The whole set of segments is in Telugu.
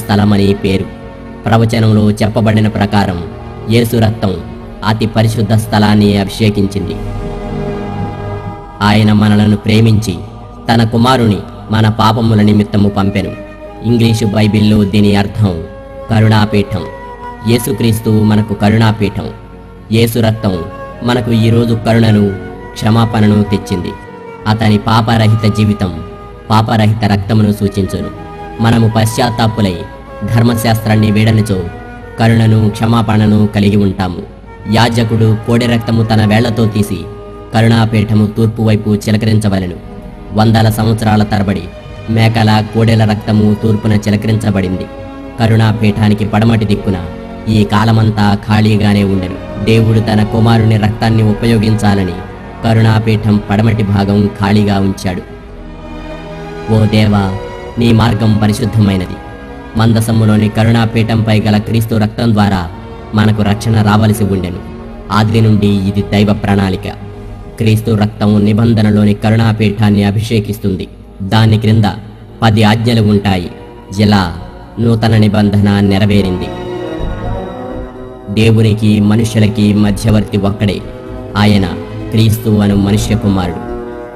స్థలమని పేరు. ప్రవచనంలో చెప్పబడిన ప్రకారం యేసు రక్తం అతి పరిశుద్ధ స్థలాన్ని అభిషేకించింది. ఆయన మనలను ప్రేమించి తన కుమారుని మన పాపముల నిమిత్తము పంపెను. ఇంగ్లీషు బైబిల్లో దీని అర్థం కరుణాపీఠం. యేసుక్రీస్తు మనకు కరుణాపీఠం. యేసు రక్తం మనకు ఈరోజు కరుణను, క్షమాపణను తెచ్చింది. అతని పాపరహిత జీవితం పాపరహిత రక్తమును సూచించును. మనము పశ్చాత్తాపులై ధర్మశాస్త్రాన్ని వీడనిచో కరుణను, క్షమాపణను కలిగి ఉంటాము. యాజకుడు కోడె రక్తము తన వేళ్లతో తీసి కరుణాపీఠము తూర్పు వైపు చిలకరించవలెను. వందల సంవత్సరాల తరబడి మేకల, కోడెల రక్తము తూర్పున చిలకరించబడింది. కరుణాపీఠానికి పడమటి దిక్కున ఈ కాలమంతా ఖాళీగానే ఉండెను. దేవుడు తన కుమారుని రక్తాన్ని ఉపయోగించాలని కరుణాపీఠం పడమటి భాగం ఖాళీగా ఉంచాడు. ఓ దేవా, నీ మార్గం పరిశుద్ధమైనది. మందసములోని కరుణాపీఠంపై గల క్రీస్తు రక్తం ద్వారా మనకు రక్షణ రావలసి ఉండెను. ఆది నుండి ఇది దైవ ప్రణాళిక. క్రీస్తు రక్తం నిబంధనలోని కరుణాపీఠాన్ని అభిషేకిస్తుంది. దాని క్రింద 10 ఆజ్ఞలు ఉంటాయి. ఇలా నూతన నిబంధన నెరవేరింది. దేవునికి మనుష్యులకి మధ్యవర్తి ఒక్కడే. ఆయన క్రీస్తు అను మనుష్య కుమారుడు.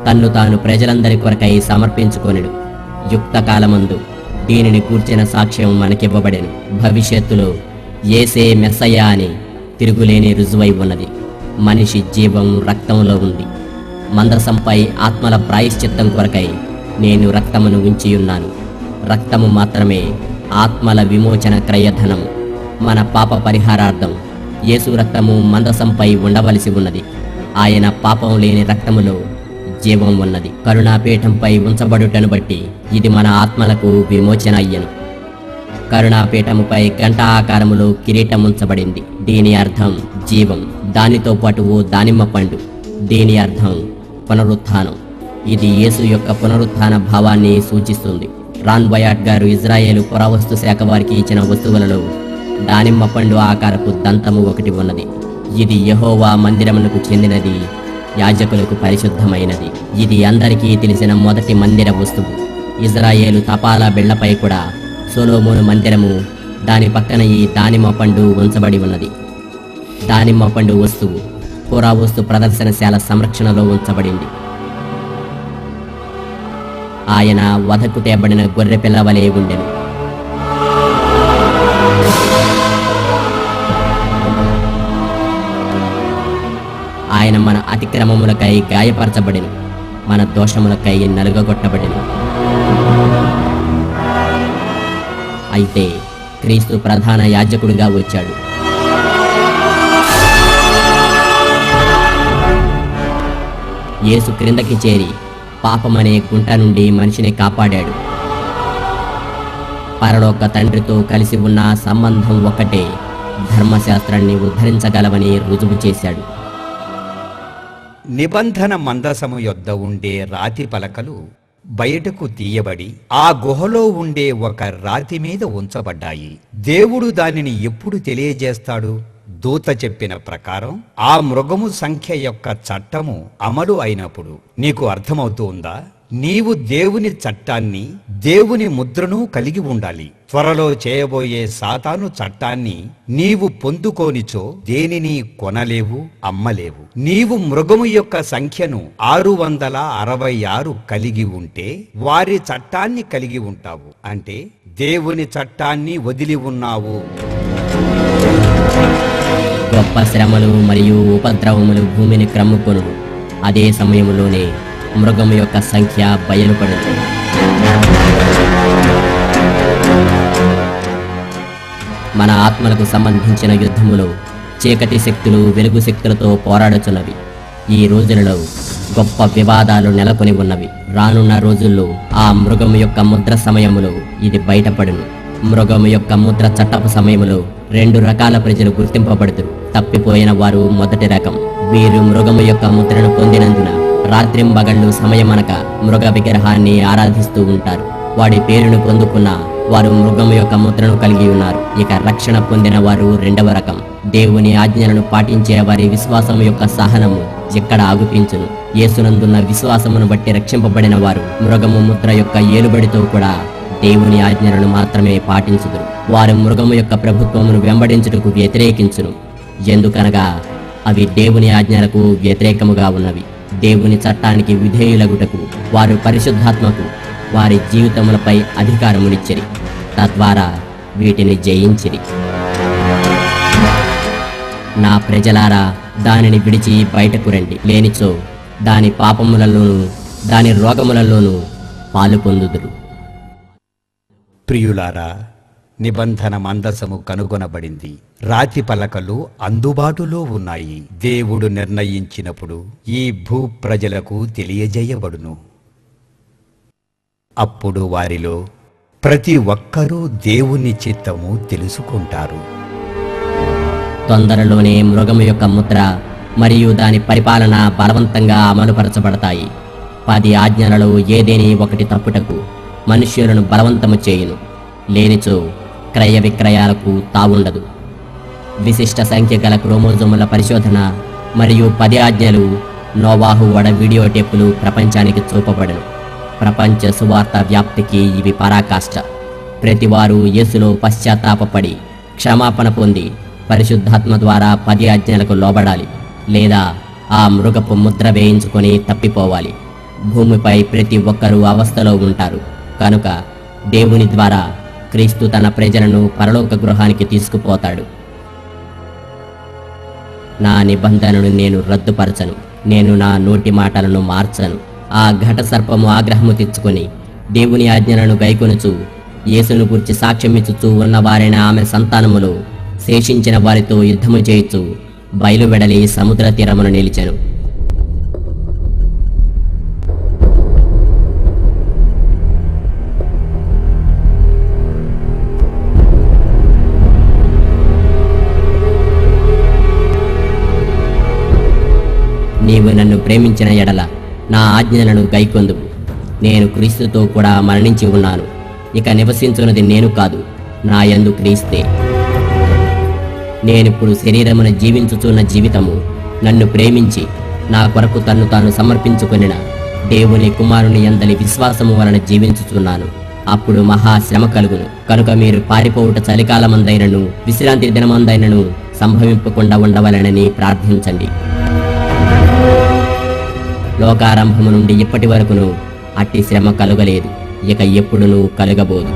తన్ను తాను ప్రజలందరి కొరకై సమర్పించుకొనెను. యుక్త కాలమందు దీనిని కూర్చిన సాక్ష్యం మనకివ్వబడెను. భవిష్యత్తులో యేసే మెస్సయ్య అని తిరుగులేని రుజువై ఉన్నది. మనిషి జీవం రక్తంలో ఉంది. మందసంపై ఆత్మల ప్రాయశ్చిత్తం కొరకై నేను రక్తమును ఉంచియున్నాను. రక్తము మాత్రమే ఆత్మల విమోచన క్రయధనము. మన పాప పరిహారార్థం యేసు రక్తము మందసంపై ఉండవలసి ఉన్నది. ఆయన పాపం లేని రక్తములో జీవం ఉన్నది. కరుణాపీఠంపై ఉంచబడుటను బట్టి ఇది మన ఆత్మలకు విమోచన అయ్యను. కరుణాపీఠముపై గంట ఆకారములో కిరీటం ఉంచబడింది. దీని అర్థం జీవం. దానితో పాటు ఓ దానిమ్మ పండు. దీని అర్థం పునరుత్థానం. ఇది యేసు యొక్క పునరుత్థాన భావాన్ని సూచిస్తుంది. రాన్ బయాట్ గారు ఇజ్రాయేలు పురావస్తు శాఖ వారికి ఇచ్చిన వస్తువులలో దానిమ్మ పండు ఆకారపు దంతము ఒకటి ఉన్నది. ఇది యెహోవా మందిరమునకు చెందినది, యాజకులకు పరిశుద్ధమైనది. ఇది అందరికీ తెలిసిన మొదటి మందిర వస్తువు. ఇజ్రాయేలు తపాలా బిళ్లపై కూడా సొలొమోను మందిరము, దాని పక్కన ఈ దానిమ్మ పండు ఉంచబడి ఉన్నది. దానిమ్మ పండు వస్తువు పురావస్తు ప్రదర్శనశాల సంరక్షణలో ఉంచబడింది. ఆయన వధకు తేబడిన గొర్రె పిల్లవలే ఉండెను. ఆయన మన అతిక్రమములకై గాయపరచబడెను, మన దోషములకై నలుగగొట్టబడెను. అయితే క్రీస్తు ప్రధాన యాజకుడిగా వచ్చాడు. యేసు క్రిందకి చేరి పాపమనే గుంట నుండి మనిషిని కాపాడాడు. పరలోక తండ్రితో కలిసి ఉన్న సంబంధం ఒకటే ధర్మశాస్త్రాన్ని ఉద్ధరించగలవని రుజువు చేశాడు. నిబంధన మందసము యొద్ద ఉండే రాతి పలకలు బయటకు తీయబడి ఆ గుహలో ఉండే ఒక రాతి మీద ఉంచబడ్డాయి. దేవుడు దానిని ఎప్పుడు తెలియజేస్తాడు? దూత చెప్పిన ప్రకారం ఆ మృగము సంఖ్య యొక్క చట్టము అమలు అయినప్పుడు. నీకు అర్థమవుతూ ఉందా? నీవు దేవుని చట్టాన్ని, దేవుని ముద్రను కలిగి ఉండాలి. త్వరలో చేయబోయే సాతాను చట్టాన్ని నీవు పొందుకోనిచో దేనిని కొనలేవు, అమ్మలేవు. నీవు మృగము యొక్క సంఖ్యను 666 కలిగి ఉంటే వారి చట్టాన్ని కలిగి ఉంటావు. అంటే దేవుని చట్టాన్ని వదిలి ఉన్నావు. గొప్ప శ్రమలు మరియు ఉపద్రవములు భూమిని క్రమ్ముకొను. అదే సమయంలోనే మృగము యొక్క సంఖ్య బయలుపడింది. మన ఆత్మలకు సంబంధించిన యుద్ధములో చీకటి శక్తులు వెలుగు శక్తులతో పోరాడుచున్నవి. ఈ రోజులలో గొప్ప వివాదాలు నెలకొని ఉన్నవి. రానున్న రోజుల్లో ఆ మృగము యొక్క ముద్ర సమయములో ఇది బయటపడును. మృగము యొక్క ముద్ర చట్టపు సమయములో 2 రకాల ప్రజలు గుర్తింపబడుతురు. తప్పిపోయిన వారు మొదటి రకం. వీరు మృగము యొక్క ముద్రను పొందినందున రాత్రింబగళ్ళు సమయమనక మృగ విగ్రహాన్ని ఆరాధిస్తూ ఉంటారు. వాడి పేరును పొందుకున్న వారు మృగము యొక్క ముద్రను కలిగి ఉన్నారు. ఇక రక్షణ పొందిన వారు 2వ రకం. దేవుని ఆజ్ఞలను పాటించే వారి విశ్వాసం యొక్క సహనము ఇక్కడ ఆగుపించును. యేసునందున్న విశ్వాసమును బట్టి రక్షింపబడిన వారు మృగము ముద్ర యొక్క ఏలుబడితో కూడా దేవుని ఆజ్ఞలను మాత్రమే పాటించుదురు. వారు మృగము యొక్క ప్రభుత్వమును వెంబడించుటకు వ్యతిరేకించును, ఎందుకనగా అవి దేవుని ఆజ్ఞలకు వ్యతిరేకముగా ఉన్నవి. దేవుని చట్టానికి విధేయులగుటకు వారు పరిశుద్ధాత్మకు వారి జీవితములపై అధికారమునిచ్చిరి, తద్వారా వీటిని జయించిరి. నా ప్రజలారా, దానిని విడిచి బయటకు రండి, లేనిచో దాని పాపములలోనూ దాని రోగములలోనూ పాలు పొందుదురు. ప్రియులారా, నిబంధన మందసము కనుగొనబడింది. రాతి పలకలు అందుబాటులో ఉన్నాయి. దేవుడు నిర్ణయించినప్పుడు ఈ భూ ప్రజలకు తెలియజేయబడును. అప్పుడు వారిలో ప్రతి ఒక్కరూ దేవుని చిత్తము తెలుసుకుంటారు. తొందరలోనే మృగము యొక్క ముద్ర మరియు దాని పరిపాలన బలవంతంగా అమలుపరచబడతాయి. 10 ఆజ్ఞలలో ఏదేని ఒకటి తప్పుటకు మనుష్యులను బలవంతము చేయును, లేనిచో క్రయ విక్రయాలకు తావుండదు. విశిష్ట సంఖ్య గల క్రోమోజోముల పరిశోధన మరియు 10 ఆజ్ఞలు నోవాహు వడ వీడియో టేపులు ప్రపంచానికి చూపబడను. ప్రపంచ సువార్త వ్యాప్తికి ఇవి పరాకాష్ట. ప్రతివారు యేసులో పశ్చాత్తాపపడి క్షమాపణ పొంది పరిశుద్ధాత్మ ద్వారా 10 ఆజ్ఞలకు లోబడాలి, లేదా ఆ మృగపు ముద్ర వేయించుకొని తప్పిపోవాలి. భూమిపై ప్రతి ఒక్కరూ అవస్థలో ఉంటారు కనుక దేవుని ద్వారా క్రీస్తు తన ప్రజలను పరలోక గృహానికి తీసుకుపోతాడు. నా నిబంధనను నేను రద్దుపరచను, నేను నా నోటి మాటలను మార్చను. ఆ ఘట సర్పము ఆగ్రహము తెచ్చుకొని దేవుని ఆజ్ఞలను గైకొనుచు యేసును గురించి సాక్ష్యమిచ్చుచూ ఉన్నవారైన ఆమె సంతానములో శేషించిన వారితో యుద్ధము చేయుచు బయలువెడలి సముద్ర తీరమును నిలిచెను. నీవు నన్ను ప్రేమించిన ఎడల నా ఆజ్ఞలను గైకొందువు. నేను క్రీస్తుతో కూడా మరణించి ఉన్నాను, ఇక నివసించున్నది నేను కాదు, నా యందు క్రీస్తే. నేనిప్పుడు శరీరమున జీవించుచున్న జీవితము నన్ను ప్రేమించి నా కొరకు తన్ను తాను సమర్పించుకొనిన దేవుని కుమారుని యందలి విశ్వాసము వలన జీవించుచున్నాను. అప్పుడు మహాశ్రమ కలుగును కనుక మీరు పారిపోవుట చలికాలమందైనను విశ్రాంతి దినమందైనను సంభవింపకుండా ఉండవలనని ప్రార్థించండి. లోకారంభము నుండి ఇప్పటి వరకును అట్టి శ్రమ కలుగలేదు, ఇక ఎప్పుడునూ కలుగబోదు.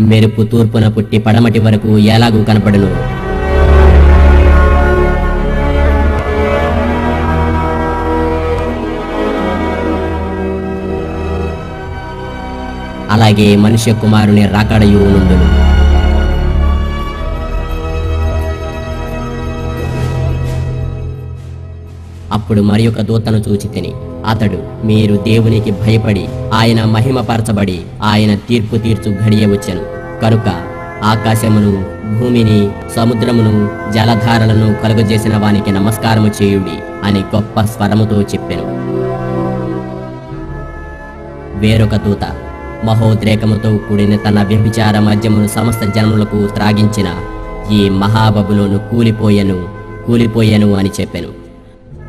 మెరుపు తూర్పున పుట్టి పడమటి వరకు ఎలాగూ కనపడును, అలాగే మనుష్య కుమారుని రాకడయు నుండును. అప్పుడు మరి ఒక దూతను చూచి తిని, అతడు మీరు దేవునికి భయపడి ఆయన మహిమపరచబడి ఆయన తీర్పు తీర్చు ఘడియ వచ్చెను కనుక ఆకాశమును భూమిని సముద్రమును జలధారలను కలుగజేసిన వానికి నమస్కారము చేయుడి అని గొప్ప స్వరముతో చెప్పెను. వేరొక దూత మహోద్రేకముతో కూడిన తన వ్యభిచార మద్యమును సమస్త జనములకు త్రాగించిన ఈ మహాబబులోను కూలిపోయెను అని చెప్పెను.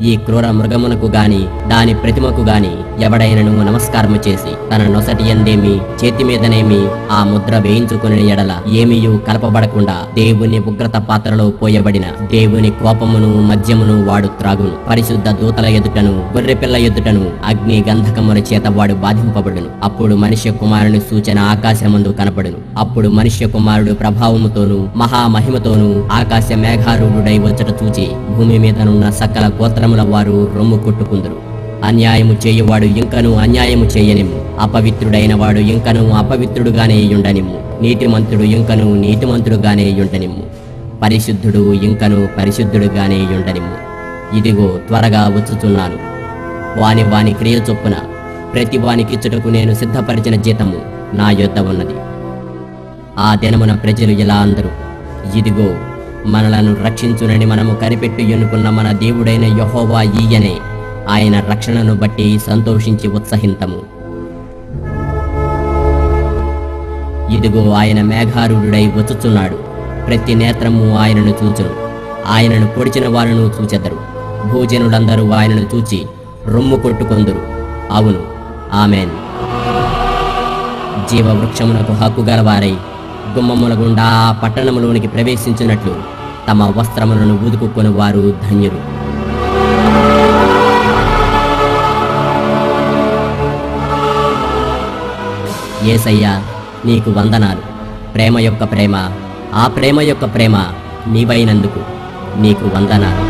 ఈ క్రూర మృగమునకు గాని దాని ప్రతిమకు గాని ఎవడైనను నమస్కారము చేసి తన నొసటి యందేమి చేతి మీదనేమి ఆ ముద్ర వేయించుకుని ఎడల ఏమీయూ కలపబడకుండా దేవుని ఉగ్రత పాత్రలో పోయబడిన దేవుని కోపమును మద్యమును వాడు త్రాగును. పరిశుద్ధ దూతల ఎదుటను గొర్రెపిల్ల ఎదుటను అగ్ని గంధకముల చేత వాడు బాధింపబడును. అప్పుడు మనుష్య కుమారుని సూచన ఆకాశమందు కనపడును. అప్పుడు మనుష్య కుమారుడు ప్రభావముతోను మహామహిమతోను ఆకాశ మేఘారూఢుడై వచ్చట చూచి భూమి మీదనున్న సకల గోత్రముల వారు రొమ్ము కొట్టుకుందురు. అన్యాయము చేయువాడు ఇంకను అన్యాయము చేయనిమ్ము, అపవిత్రుడైన వాడు ఇంకను అపవిత్రుడుగానే యుండనిమ్ము, నీతిమంతుడు ఇంకను నీతిమంతుడుగానే యుండనిమ్ము, పరిశుద్ధుడు ఇంకను పరిశుద్ధుడుగానే యుండనిమ్ము. ఇదిగో త్వరగా వచ్చుచున్నాను. వాని క్రియ చొప్పున ప్రతి వానికిచ్చుటకు నేను సిద్ధపరిచిన జీతము నా యొద్ద ఉన్నది. ఆ దినమున ప్రజలు ఇలా అందరూ, ఇదిగో మనలను రక్షించునని మనము కనిపెట్టి ఎన్నుకున్న మన దేవుడైన యెహోవా ఈయనే, ఆయన రక్షణను బట్టి సంతోషించి ఉత్సహింతము. ఇదిగో ఆయన మేఘారూఢుడై వచ్చుచున్నాడు. ప్రతి నేత్రము ఆయనను చూచును. ఆయనను పొడిచిన వారును చూచెదరు. భూజనులందరూ ఆయనను చూచి రొమ్ము కొట్టుకొందురు. అవును, ఆమెన్. జీవవృక్షమునకు హక్కు గలవారై గుమ్మముల గుండా ఆ పట్టణములోనికి ప్రవేశించినట్లు తమ వస్త్రములను ఊదుకుకొని వారు ధన్యులు. యేసయ్యా, నీకు వందనాలు. ప్రేమ యొక్క ప్రేమ, ఆ ప్రేమ యొక్క ప్రేమ నీవైనందుకు నీకు వందనాలు.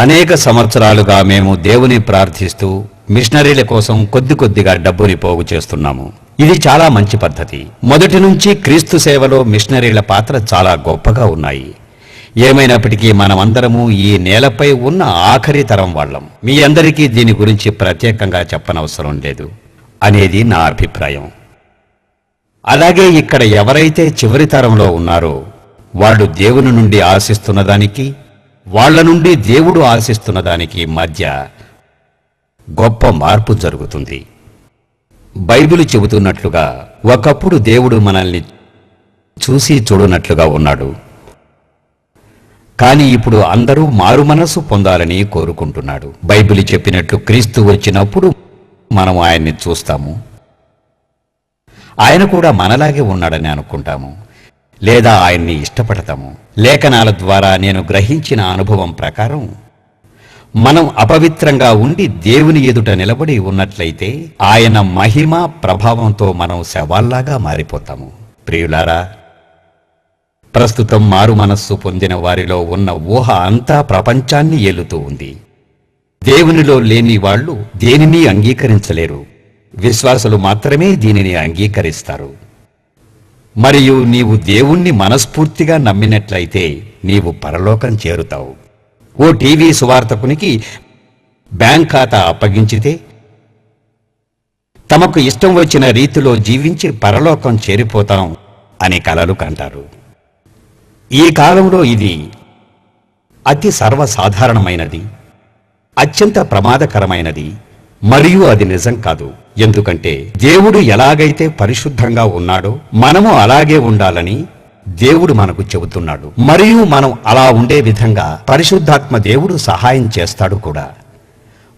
అనేక సంవత్సరాలుగా మేము దేవుని ప్రార్థిస్తూ మిషనరీల కోసం కొద్దిగా డబ్బుని పోగు చేస్తున్నాము. ఇది చాలా మంచి పద్ధతి. మొదటి నుంచి క్రీస్తు సేవలో మిషనరీల పాత్ర చాలా గొప్పగా ఉన్నాయి. ఏమైనప్పటికీ మనమందరము ఈ నేలపై ఉన్న ఆఖరి తరం వాళ్ళం. మీ అందరికీ దీని గురించి ప్రత్యేకంగా చెప్పనవసరం లేదు అనేది నా అభిప్రాయం. అలాగే ఇక్కడ ఎవరైతే చివరి తరంలో ఉన్నారో వాళ్ళు దేవుని నుండి ఆశిస్తున్న దానికి, వాళ్ళ నుండి దేవుడు ఆశిస్తున్న దానికి మధ్య గొప్ప మార్పు జరుగుతుంది. బైబిలు చెబుతున్నట్లుగా ఒకప్పుడు దేవుడు మనల్ని చూసి చూడనట్లుగా ఉన్నాడు. కానీ ఇప్పుడు అందరూ మారు మనసు పొందాలని కోరుకుంటున్నాడు. బైబిలు చెప్పినట్లు క్రీస్తు వచ్చినప్పుడు మనం ఆయన్ని చూస్తాము. ఆయన కూడా మనలాగే ఉన్నాడని అనుకుంటాము, లేదా ఆయన్ని ఇష్టపడతాము. లేఖనాల ద్వారా నేను గ్రహించిన అనుభవం ప్రకారం మనం అపవిత్రంగా ఉండి దేవుని ఎదుట నిలబడి ఉన్నట్లయితే ఆయన మహిమ ప్రభావంతో మనం శవాల్లాగా మారిపోతాము. ప్రియులారా, ప్రస్తుతం మారు మనస్సు పొందిన వారిలో ఉన్న ఊహ అంతా ప్రపంచాన్ని ఏలుతూ ఉంది. దేవునిలో లేని వాళ్ళు దేనిని అంగీకరించలేరు. విశ్వాసులు మాత్రమే దీనిని అంగీకరిస్తారు. మరియు నీవు దేవుణ్ణి మనస్ఫూర్తిగా నమ్మినట్లయితే నీవు పరలోకం చేరుతావు. ఓ టీవీ సువార్తకునికి బ్యాంక్ ఖాతా అప్పగించితే తమకు ఇష్టం వచ్చిన రీతిలో జీవించి పరలోకం చేరిపోతాం అని కలలు కంటారు. ఈ కాలంలో ఇది అతి సర్వసాధారణమైనది, అత్యంత ప్రమాదకరమైనది. మరియు అది నిజం కాదు. ఎందుకంటే దేవుడు ఎలాగైతే పరిశుద్ధంగా ఉన్నాడో మనము అలాగే ఉండాలని దేవుడు మనకు చెబుతున్నాడు. మరియు మనం అలా ఉండే విధంగా పరిశుద్ధాత్మ దేవుడు సహాయం చేస్తాడు కూడా.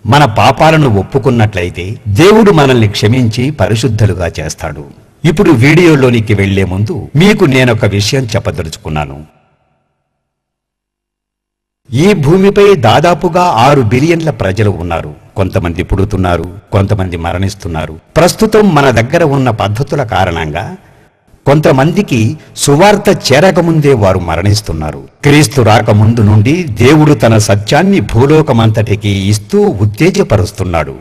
మన పాపాలను ఒప్పుకున్నట్లయితే దేవుడు మనల్ని క్షమించి పరిశుద్ధులుగా చేస్తాడు. ఇప్పుడు వీడియోలోనికి వెళ్లే ముందు మీకు నేనొక విషయం చెప్పదలుచుకున్నాను. ఈ భూమిపై దాదాపుగా 6 బిలియన్ల ప్రజలు ఉన్నారు. కొంతమంది పుడుతున్నారు, కొంతమంది మరణిస్తున్నారు. ప్రస్తుతం మన దగ్గర ఉన్న పద్ధతుల కారణంగా కొంతమందికి సువార్త చేరకముందే వారు మరణిస్తున్నారు. క్రీస్తు రాకముందు నుండి దేవుడు తన సత్యాన్ని భూలోకమంతటికి ఇస్తూ ఉత్తేజపరుస్తున్నాడు.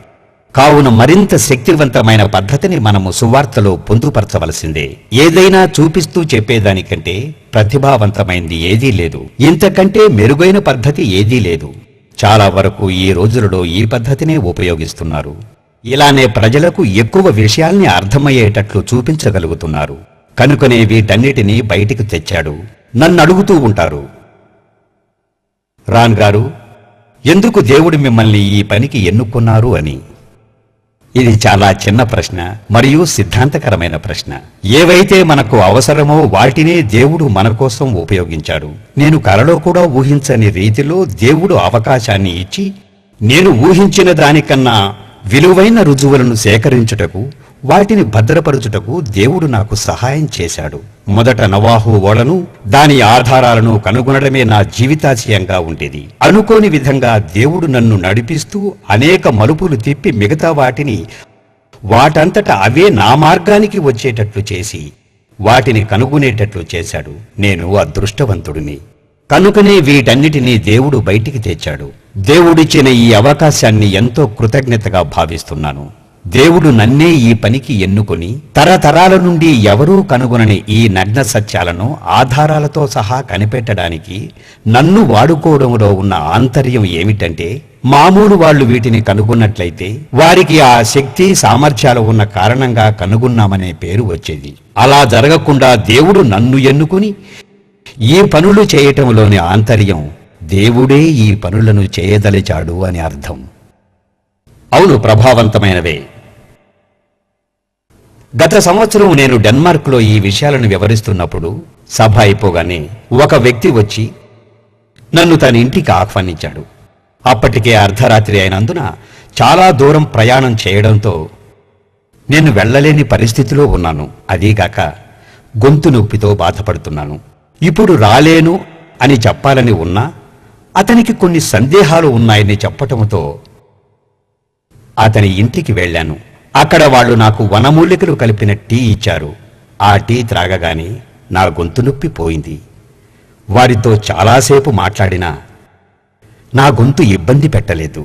కావున మరింత శక్తివంతమైన పద్ధతిని మనము సువార్తలో పొందుపరచవలసిందే. ఏదైనా చూపిస్తూ చెప్పేదానికంటే ప్రతిభావంతమైంది ఏదీ లేదు. ఇంతకంటే మెరుగైన పద్ధతి ఏదీ లేదు. చాలా వరకు ఈ రోజులలో ఈ పద్ధతినే ఉపయోగిస్తున్నారు. ఇలానే ప్రజలకు ఎక్కువ విషయాల్ని అర్థమయ్యేటట్లు చూపించగలుగుతున్నారు. కనుకనే వీటన్నిటినీ బయటికి తెచ్చాడు. నన్ను అడుగుతూ ఉంటారు, రాన్ గారు, ఎందుకు దేవుడు మిమ్మల్ని ఈ పనికి ఎన్నుకున్నారు అని. ఇది చాలా చిన్న ప్రశ్న మరియు సిద్ధాంతకరమైన ప్రశ్న. ఏవైతే మనకు అవసరమో వాటినే దేవుడు మన కోసం ఉపయోగించాడు. నేను కలలో కూడా ఊహించని రీతిలో దేవుడు అవకాశాన్ని ఇచ్చి నేను ఊహించిన దానికన్నా విలువైన రుజువులను సేకరించుటకు, వాటిని భద్రపరుచుటకు దేవుడు నాకు సహాయం చేశాడు. మొదట నోవాహు ఓడను, దాని ఆధారాలను కనుగొనడమే నా జీవితాశయంగా ఉండేది. అనుకోని విధంగా దేవుడు నన్ను నడిపిస్తూ అనేక మలుపులు తిప్పి మిగతా వాటిని వాటంతట అవే నా మార్గానికి వచ్చేటట్లు చేసి వాటిని కనుగొనేటట్లు చేశాడు. నేను అదృష్టవంతుడిని. కనుకనే వీటన్నిటినీ దేవుడు బయటికి తెచ్చాడు. దేవుడిచ్చిన ఈ అవకాశాన్ని ఎంతో కృతజ్ఞతగా భావిస్తున్నాను. దేవుడు నన్నే ఈ పనికి ఎన్నుకొని తరతరాల నుండి ఎవరూ కనుగొనని ఈ నగ్న సత్యాలను ఆధారాలతో సహా కనిపెట్టడానికి నన్ను వాడుకోవడంలో ఉన్న ఆంతర్యం ఏమిటంటే, మామూలు వాళ్ళు వీటిని కనుగొన్నట్లయితే వారికి ఆ శక్తి సామర్థ్యాలు ఉన్న కారణంగా కనుగొన్నామనే పేరు వచ్చేది. అలా జరగకుండా దేవుడు నన్ను ఎన్నుకుని ఈ పనులు చేయటంలోని ఆంతర్యం, దేవుడే ఈ పనులను చేయదలిచాడు అని అర్థం. అవును, ప్రభావవంతమైనవే. గత సంవత్సరం నేను డెన్మార్క్లో ఈ విషయాలను వివరిస్తున్నప్పుడు సభ అయిపోగానే ఒక వ్యక్తి వచ్చి నన్ను తన ఇంటికి ఆహ్వానించాడు. అప్పటికే అర్ధరాత్రి అయినందున చాలా దూరం ప్రయాణం చేయడంతో నేను వెళ్ళలేని పరిస్థితిలో ఉన్నాను. అదీగాక గొంతు నొప్పితో బాధపడుతున్నాను. ఇప్పుడు రాలేను అని చెప్పాలని ఉన్నా అతనికి కొన్ని సందేహాలు ఉన్నాయని చెప్పటంతో అతని ఇంటికి వెళ్ళాను. అక్కడ వాళ్ళు నాకు వనమూలికలు కలిపిన టీ ఇచ్చారు. ఆ టీ త్రాగగానే నా గొంతు నొప్పి పోయింది. వారితో చాలాసేపు మాట్లాడినా నా గొంతు ఇబ్బంది పెట్టలేదు.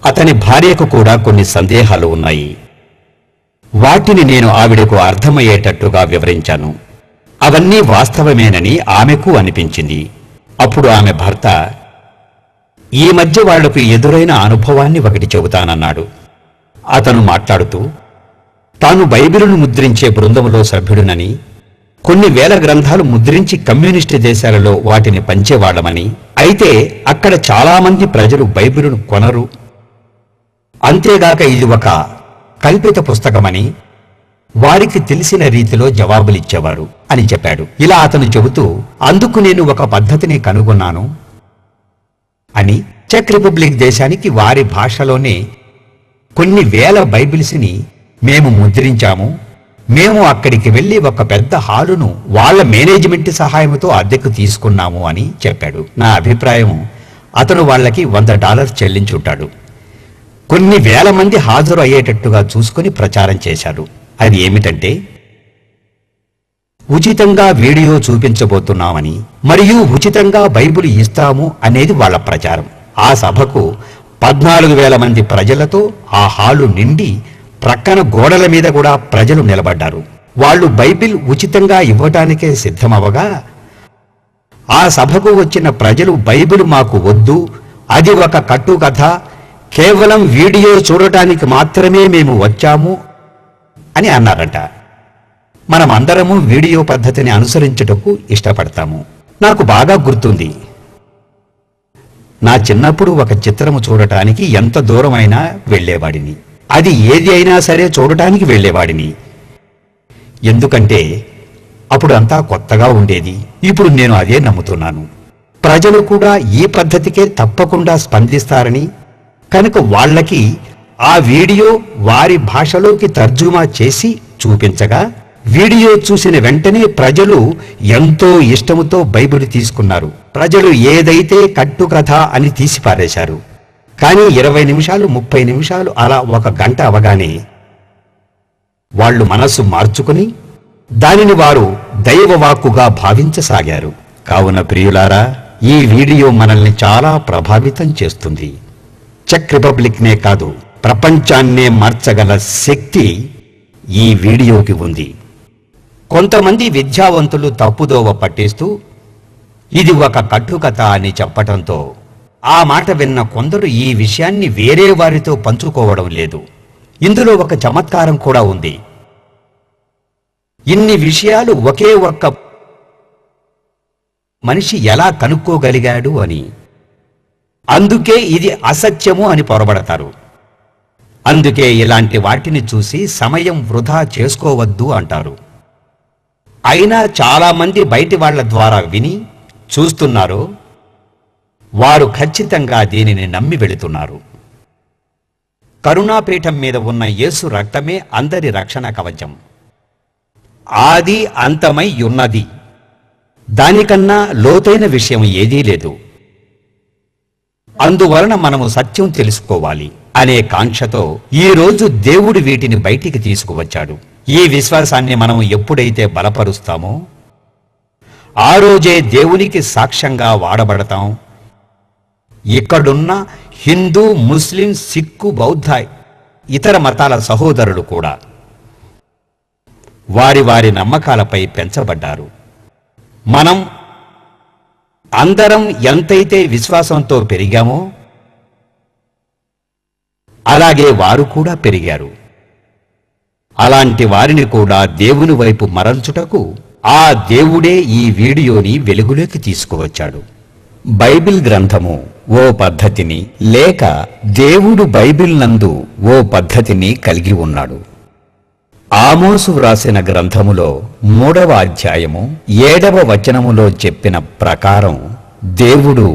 అతని భార్యకు కూడా కొన్ని సందేహాలు ఉన్నాయి. వాటిని నేను ఆవిడకు అర్థమయ్యేటట్టుగా వివరించాను. అవన్నీ వాస్తవమేనని ఆమెకు అనిపించింది. అప్పుడు ఆమె భర్త, ఈ మధ్య వాళ్లకు ఎదురైన అనుభవాన్ని ఒకటి చెబుతానన్నాడు. అతను మాట్లాడుతూ, తాను బైబిలును ముద్రించే బృందంలో సభ్యుడునని, కొన్ని వేల గ్రంథాలు ముద్రించి కమ్యూనిస్టు దేశాలలో వాటిని పంచేవాళ్లమని, అయితే అక్కడ చాలామంది ప్రజలు బైబిలును కొనరు, అంతేగాక ఇది ఒక కల్పిత పుస్తకమని వారికి తెలిసిన రీతిలో జవాబులిచ్చేవారు అని చెప్పాడు. ఇలా అతను చెబుతూ, అందుకు నేను ఒక పద్ధతిని కనుగొన్నాను అని, చెక్ రిపబ్లిక్ దేశానికి వారి భాషలోనే కొన్ని వేల బైబిల్స్ని మేము ముద్రించాము. మేము అక్కడికి వెళ్లి ఒక పెద్ద హాలును వాళ్ళ మేనేజ్మెంట్ సహాయంతో అద్దెకు తీసుకున్నాము అని చెప్పాడు. నా అభిప్రాయం, అతను వాళ్ళకి $100 చెల్లించుంటాడు. కొన్ని వేల మంది హాజరు అయ్యేటట్టుగా చూసుకుని ప్రచారం చేశాడు. అది ఏమిటంటే, ఉచితంగా వీడియో చూపించబోతున్నామని మరియు ఉచితంగా బైబిల్ ఇస్తాము అనేది వాళ్ళ ప్రచారం. ఆ సభకు 14,000 మంది ప్రజలతో ఆ హాలు నిండి ప్రక్కన గోడల మీద కూడా ప్రజలు నిలబడ్డారు. వాళ్ళు బైబిల్ ఉచితంగా ఇవ్వటానికే సిద్ధమవగా ఆ సభకు వచ్చిన ప్రజలు, బైబిల్ మాకు వద్దు, అది ఒక కట్టుకథ, కేవలం వీడియో చూడటానికి మాత్రమే మేము వచ్చాము అని అన్నారట. మనమందరము వీడియో పద్ధతిని అనుసరించుటకు ఇష్టపడతాము. నాకు బాగా గుర్తుంది, నా చిన్నప్పుడు ఒక చిత్రము చూడటానికి ఎంత దూరమైనా వెళ్లేవాడిని. అది ఏది అయినా సరే చూడటానికి వెళ్లేవాడిని. ఎందుకంటే అప్పుడు అంతా కొత్తగా ఉండేది. ఇప్పుడు నేను అదే నమ్ముతున్నాను. ప్రజలు కూడా ఈ పద్ధతికే తప్పకుండా స్పందిస్తారని, కనుక వాళ్ళకి ఆ వీడియో వారి భాషలోకి తర్జుమా చేసి చూపించగా, వీడియో చూసిన వెంటనే ప్రజలు ఎంతో ఇష్టముతో బైబిల్ తీసుకున్నారు. ప్రజలు ఏదైతే కట్టుకథ అని తీసిపారేశారు. కానీ 20 నిమిషాలు, 30 నిమిషాలు, అలా 1 గంట అవగానే వాళ్ళు మనస్సు మార్చుకుని దానిని వారు దైవవాక్కుగా భావించసాగారు. కావున ప్రియులారా, ఈ వీడియో మనల్ని చాలా ప్రభావితం చేస్తుంది. చెక్ రిపబ్లిక్నే కాదు, ప్రపంచాన్నే మార్చగల శక్తి ఈ వీడియోకి ఉంది. కొంతమంది విద్యావంతులు తప్పుదోవ పట్టిస్తూ ఇది ఒక కట్టుకథ అని చెప్పటంతో ఆ మాట విన్న కొందరు ఈ విషయాన్ని వేరే వారితో పంచుకోవడం లేదు. ఇందులో ఒక చమత్కారం కూడా ఉంది. ఇన్ని విషయాలు ఒకే ఒక్క మనిషి ఎలా కనుక్కోగలిగాడు అని. అందుకే ఇది అసత్యము అని పొరబడతారు. అందుకే ఇలాంటి వాటిని చూసి సమయం వృధా చేసుకోవద్దు అంటారు. అయినా చాలామంది బయటి వాళ్ల ద్వారా విని చూస్తున్నారు. వారు ఖచ్చితంగా దీనిని నమ్మి వెళుతున్నారు. కరుణాపీఠం మీద ఉన్న యేసు రక్తమే అందరి రక్షణ కవచం. ఆది అంతమై ఉన్నది. దానికన్నా లోతైన విషయం ఏదీ లేదు. అందువలన మనము సత్యం తెలుసుకోవాలి అనే కాంక్షతో ఈ రోజు దేవుడు వీటిని బయటికి తీసుకువచ్చాడు. ఈ విశ్వాసాన్ని మనం ఎప్పుడైతే బలపరుస్తామో ఆ రోజే దేవునికి సాక్ష్యంగా వాడబడతాం. ఇక్కడున్న హిందూ, ముస్లిం, సిక్కు, బౌద్ధ, ఇతర మతాల సహోదరులు కూడా వారి వారి నమ్మకాలపై పెంచబడ్డారు. మనం అందరం ఎంతైతే విశ్వాసంతో పెరిగామో అలాగే వారు కూడా పెరిగారు. అలాంటి వారిని కూడా దేవుని వైపు మరల్చుటకు ఆ దేవుడే ఈ వీడియోని వెలుగులోకి తీసుకువచ్చాడు. బైబిల్ గ్రంథము ఓ పద్ధతిని, లేక దేవుడు బైబిల్ నందు ఓ పద్ధతిని కలిగి ఉన్నాడు. ఆమోసు వ్రాసిన గ్రంథములో 3వ అధ్యాయము 7వ వచనములో చెప్పిన ప్రకారం దేవుడు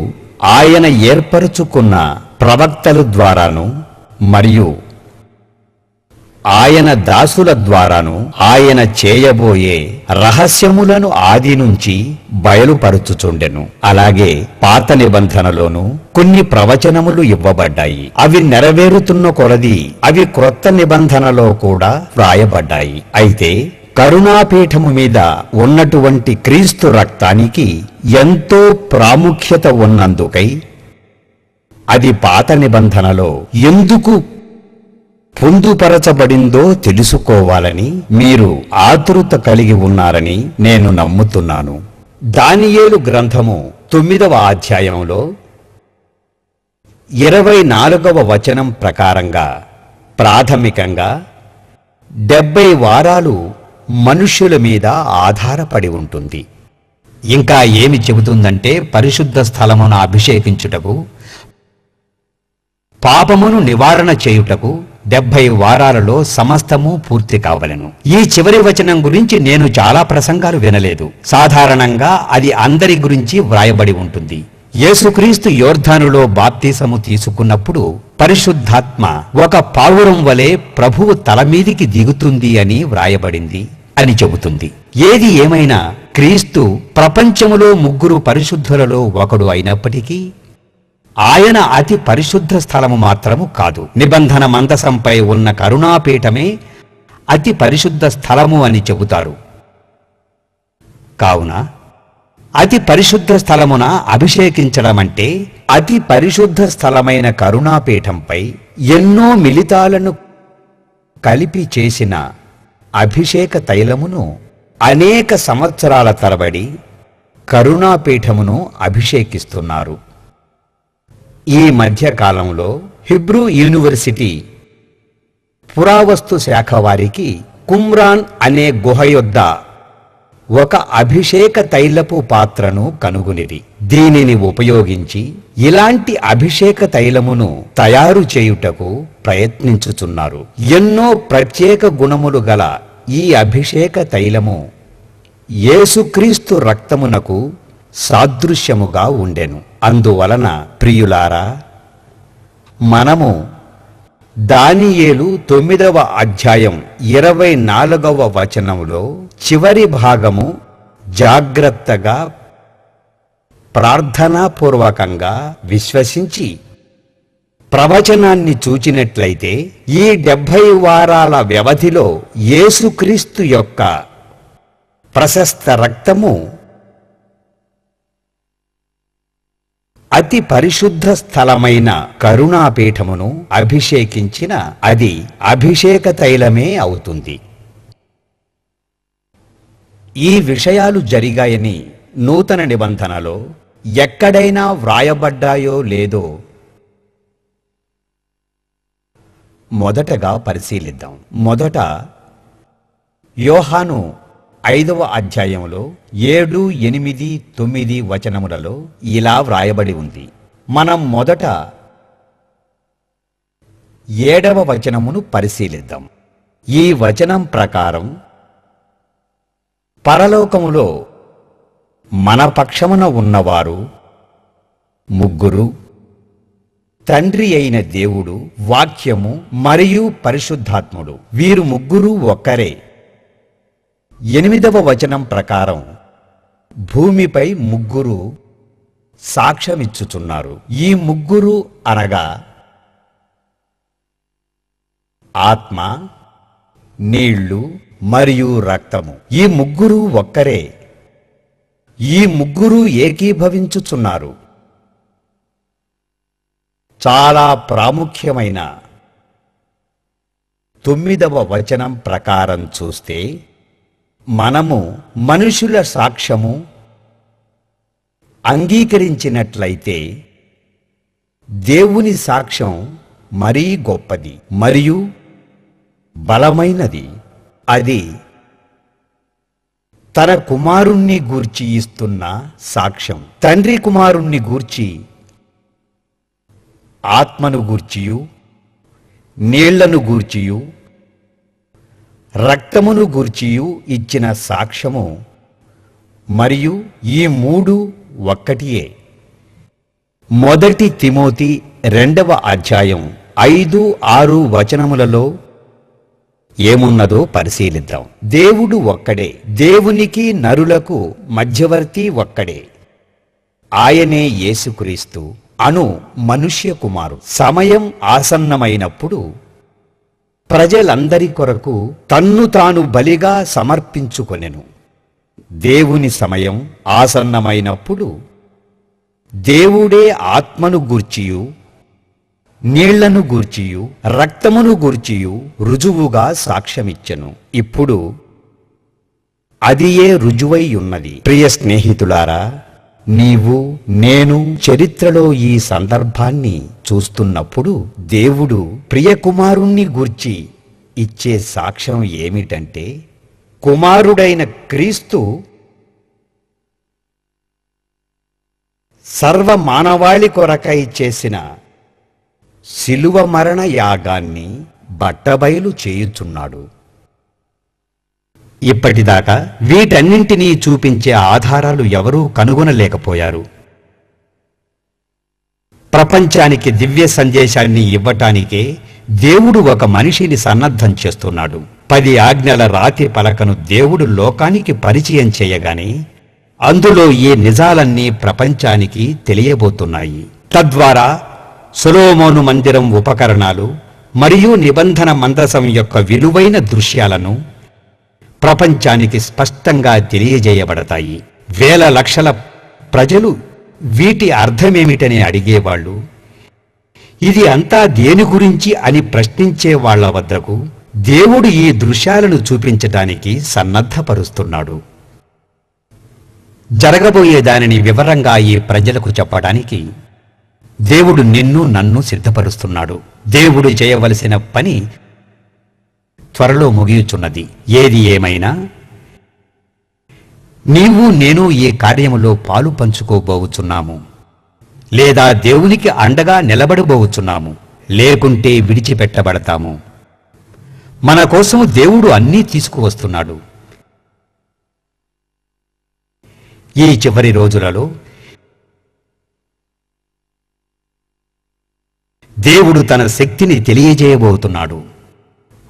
ఆయన ఏర్పరచుకున్న ప్రవక్తల ద్వారాను మరియు ఆయన దాసుల ద్వారాను ఆయన చేయబోయే రహస్యములను ఆది నుంచి బయలుపరుచుచుండెను. అలాగే పాత నిబంధనలోనూ కొన్ని ప్రవచనములు ఇవ్వబడ్డాయి. అవి నెరవేరుతున్న కొలది అవి క్రొత్త నిబంధనలో కూడా వ్రాయబడ్డాయి. అయితే కరుణాపీఠము మీద ఉన్నటువంటి క్రీస్తు రక్తానికి ఎంతో ప్రాముఖ్యత ఉన్నందుకై అది పాత నిబంధనలో ఎందుకు పొందుపరచబడిందో తెలుసుకోవాలని మీరు ఆతృత కలిగి ఉన్నారని నేను నమ్ముతున్నాను. దానియేలు గ్రంథము 9వ అధ్యాయంలో 24వ వచనం ప్రకారంగా ప్రాథమికంగా 70 వారాలు మనుష్యుల మీద ఆధారపడి ఉంటుంది. ఇంకా ఏమి చెబుతుందంటే పరిశుద్ధ స్థలమును అభిషేకించుటకు, పాపమును నివారణ చేయుటకు 70 వారాలలో సమస్తము పూర్తి కావలెను. ఈ చివరి వచనం గురించి నేను చాలా ప్రసంగాలు వినలేదు. సాధారణంగా అది అందరి గురించి వ్రాయబడి ఉంటుంది. యేసుక్రీస్తు యోర్ధానులో బాప్తీసము తీసుకున్నప్పుడు పరిశుద్ధాత్మ ఒక పావురం వలె ప్రభువు తల మీదికి దిగుతుంది అని వ్రాయబడింది అని చెబుతుంది. ఏది ఏమైనా క్రీస్తు ప్రపంచములో 3 పరిశుద్ధులలో ఒకడు అయినప్పటికీ ఆయన అతి పరిశుద్ధ స్థలము మాత్రము కాదు. నిబంధన మందసంపై ఉన్న కరుణాపీఠమే అతి పరిశుద్ధ స్థలము అని చెబుతారు. కావున అతి పరిశుద్ధ స్థలమున అభిషేకించడం అంటే అతి పరిశుద్ధ స్థలమైన కరుణాపీఠంపై ఎన్నో మిలితాలను కలిపి చేసిన అభిషేక తైలమును అనేక సంవత్సరాల తరబడి కరుణాపీఠమును అభిషేకిస్తున్నారు. ఈ మధ్య కాలంలో హిబ్రూ యూనివర్సిటీ పురావస్తు శాఖ వారికి కుమ్రాన్ అనే గుహ యొద్ద ఒక అభిషేక తైలపు పాత్రను కనుగొనిది. దీనిని ఉపయోగించి ఇలాంటి అభిషేక తైలమును తయారు చేయుటకు ప్రయత్నించుచున్నారు. ఎన్నో ప్రత్యేక గుణములు గల ఈ అభిషేక తైలము యేసుక్రీస్తు రక్తమునకు సాదృశ్యముగా ఉండెను. అందువలన ప్రియులారా, మనము దానియేలు 9వ అధ్యాయం 24వ వచనములో చివరి భాగము జాగ్రత్తగా ప్రార్థనాపూర్వకంగా విశ్వసించి ప్రవచనాన్ని చూచినట్లయితే ఈ 70 వారాల వ్యవధిలో యేసుక్రీస్తు యొక్క ప్రశస్త రక్తము అతి పరిశుద్ధ స్థలమైన కరుణాపీఠమును అభిషేకించిన అది అభిషేక తైలమే అవుతుంది. ఈ విషయాలు జరిగాయని నూతన నిబంధనలో ఎక్కడైనా వ్రాయబడ్డాయో లేదో మొదటగా పరిశీలిద్దాం. మొదట యోహాను 5వ అధ్యాయంలో 7, 8, 9 వచనములలో ఇలా వ్రాయబడి ఉంది. మనం మొదట 7వ వచనమును పరిశీలిద్దాం. ఈ వచనం ప్రకారం పరలోకములో మన పక్షమున ఉన్నవారు ముగ్గురు, తండ్రి అయిన దేవుడు, వాక్యము మరియు పరిశుద్ధాత్ముడు. వీరు ముగ్గురు ఒక్కరే. 8వ వచనం ప్రకారం భూమిపై ముగ్గురు సాక్ష్యమిచ్చుచున్నారు. ఈ ముగ్గురు అనగా ఆత్మ, నీళ్లు మరియు రక్తము. ఈ ముగ్గురు ఒక్కరే. ఈ ముగ్గురు ఏకీభవించుచున్నారు. చాలా ప్రాముఖ్యమైన 9వ వచనం ప్రకారం చూస్తే మనము మనుషుల సాక్ష్యము అంగీకరించినట్లయితే దేవుని సాక్ష్యం మరీ గొప్పది మరియు బలమైనది. అది తన కుమారుణ్ణి గూర్చి ఇస్తున్న సాక్ష్యం. తండ్రి కుమారుణ్ణి గూర్చి, ఆత్మను గూర్చియు, నీళ్లను గూర్చియు, రక్తమును గూర్చియు ఇచ్చిన సాక్ష్యము మరియు ఈ మూడు ఒక్కటియే. మొదటి తిమోతి 2వ అధ్యాయం 5, 6 వచనములలో ఏమున్నదో పరిశీలిద్దాం. దేవుడు ఒక్కడే, దేవునికి నరులకు మధ్యవర్తి ఒక్కడే. ఆయనే యేసుక్రీస్తు అను మనుష్య కుమారుడు. సమయం ఆసన్నమైనప్పుడు ప్రజలందరి కొరకు తన్ను తాను బలిగా సమర్పించుకొనెను. దేవుని సమయం ఆసన్నమైనప్పుడు దేవుడే ఆత్మను గూర్చియు, నీళ్లను గూర్చియు, రక్తమును గూర్చియు రుజువుగా సాక్ష్యమిచ్చెను. ఇప్పుడు అదియే రుజువై ఉన్నది. ప్రియ స్నేహితులారా, నీవు నేను చరిత్రలో ఈ సందర్భాన్ని చూస్తున్నప్పుడు దేవుడు ప్రియకుమారుణ్ణి గూర్చి ఇచ్చే సాక్ష్యం ఏమిటంటే, కుమారుడైన క్రీస్తు సర్వ మానవాళి కొరకై చేసిన శిలువ మరణ యాగాన్ని బట్టబయలు చేయుచున్నాడు. ఇప్పటిదాకా వీటన్నింటినీ చూపించే ఆధారాలు ఎవరూ కనుగొనలేకపోయారు. ప్రపంచానికి దివ్య సందేశాన్ని ఇవ్వటానికే దేవుడు ఒక మనిషిని సన్నద్ధం చేస్తున్నాడు. 10 ఆజ్ఞల రాతి పలకను దేవుడు లోకానికి పరిచయం చేయగానే అందులో ఈ నిజాలన్నీ ప్రపంచానికి తెలియబోతున్నాయి. తద్వారా సొలొమోను మందిరం ఉపకరణాలు మరియు నిబంధన మందసం యొక్క విలువైన దృశ్యాలను ప్రపంచానికి స్పష్టంగా తెలియజేయబడతాయి. వేల లక్షల ప్రజలు వీటి అర్థమేమిటని అడిగేవాళ్ళు. ఇది అంతా దేని గురించి అని ప్రశ్నించే వాళ్ల వద్దకు దేవుడు ఈ దృశ్యాలను చూపించటానికి సన్నద్ధపరుస్తున్నాడు. జరగబోయే దానిని వివరంగా ఈ ప్రజలకు చెప్పడానికి దేవుడు నిన్ను నన్ను సిద్ధపరుస్తున్నాడు. దేవుడు చేయవలసిన పని త్వరలో ముగియుచున్నది. ఏది ఏమైనా నీవు నేను ఈ కార్యములో పాలు పంచుకోబోచున్నాము, లేదా దేవునికి అండగా నిలబడబోచున్నాము, లేకుంటే విడిచిపెట్టబడతాము. మన కోసం దేవుడు అన్నీ తీసుకువస్తున్నాడు. ఈ చివరి రోజులలో దేవుడు తన శక్తిని తెలియజేయబోతున్నాడు.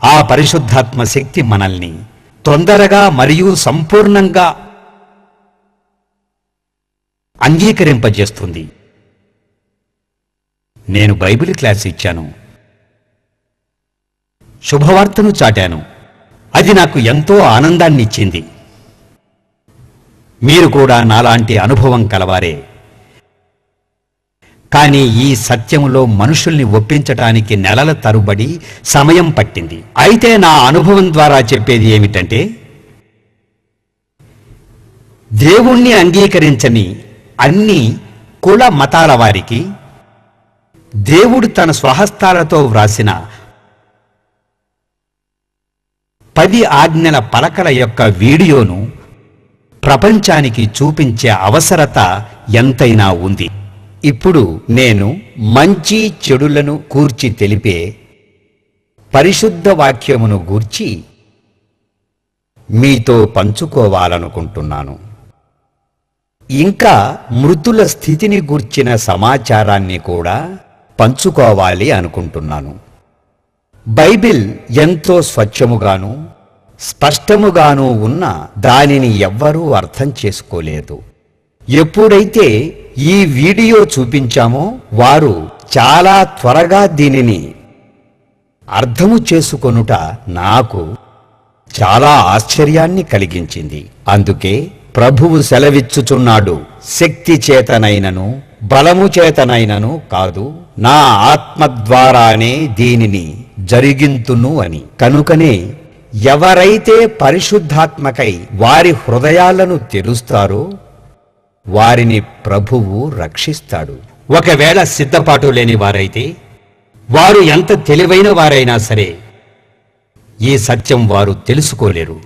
ఆ పరిశుద్ధాత్మ శక్తి మనల్ని తొందరగా మరియు సంపూర్ణంగా అంగీకరింపజేస్తుంది. నేను బైబిల్ క్లాస్ ఇచ్చాను, శుభవార్తను చాటాను. అది నాకు ఎంతో ఆనందాన్ని ఇచ్చింది. మీరు కూడా నాలాంటి అనుభవం కలవారే. కానీ ఈ సత్యములో మనుషుల్ని ఒప్పించటానికి నెలల తరుబడి సమయం పట్టింది. అయితే నా అనుభవం ద్వారా చెప్పేది ఏమిటంటే, దేవుణ్ణి అంగీకరించని అన్ని కుల మతాల వారికి దేవుడు తన స్వహస్తాలతో వ్రాసిన 10 ఆజ్ఞల పలకల యొక్క వీడియోను ప్రపంచానికి చూపించే అవసరత ఎంతైనా ఉంది. ఇప్పుడు నేను మంచి చెడులను కూర్చి తెలిపే పరిశుద్ధ వాక్యమును గూర్చి మీతో పంచుకోవాలనుకుంటున్నాను. ఇంకా మృతుల స్థితిని గూర్చిన సమాచారాన్ని కూడా పంచుకోవాలి అనుకుంటున్నాను. బైబిల్ ఎంతో స్వచ్ఛముగాను స్పష్టముగాను ఉన్న దానిని ఎవ్వరూ అర్థం చేసుకోలేదు. ఎప్పుడైతే ఈ వీడియో చూపించామో వారు చాలా త్వరగా దీనిని అర్థము చేసుకొనుట నాకు చాలా ఆశ్చర్యాన్ని కలిగించింది. అందుకే ప్రభువు సెలవిచ్చుచున్నాడు, శక్తి చేతనైనను బలము చేతనైనను కాదు, నా ఆత్మ ద్వారానే దీనిని జరిగింతును అని. కనుకనే ఎవరైతే పరిశుద్ధాత్మకై వారి హృదయాలను తెరుస్తారో వారిని ప్రభువు రక్షిస్తాడు. ఒకవేళ సిద్ధపాటు లేని వారైతే, వారు ఎంత తెలివైన వారైనా సరే ఈ సత్యం వారు తెలుసుకోలేరు.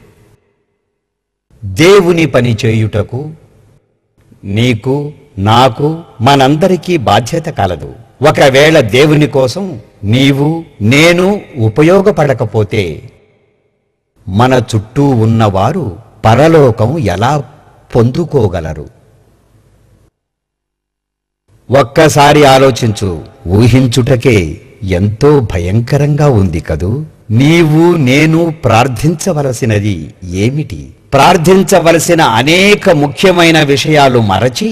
దేవుని పని చేయుటకు నీకు నాకు మనందరికీ బాధ్యత కలదు. ఒకవేళ దేవుని కోసం నీవు నేను ఉపయోగపడకపోతే మన చుట్టూ ఉన్నవారు పరలోకం ఎలా పొందుకోగలరు? ఒక్కసారి ఆలోచించు. ఊహించుటకే ఎంతో భయంకరంగా ఉంది కదూ. నీవు నేను ప్రార్థించవలసినది ఏమిటి? ప్రార్థించవలసిన అనేక ముఖ్యమైన విషయాలు మరచి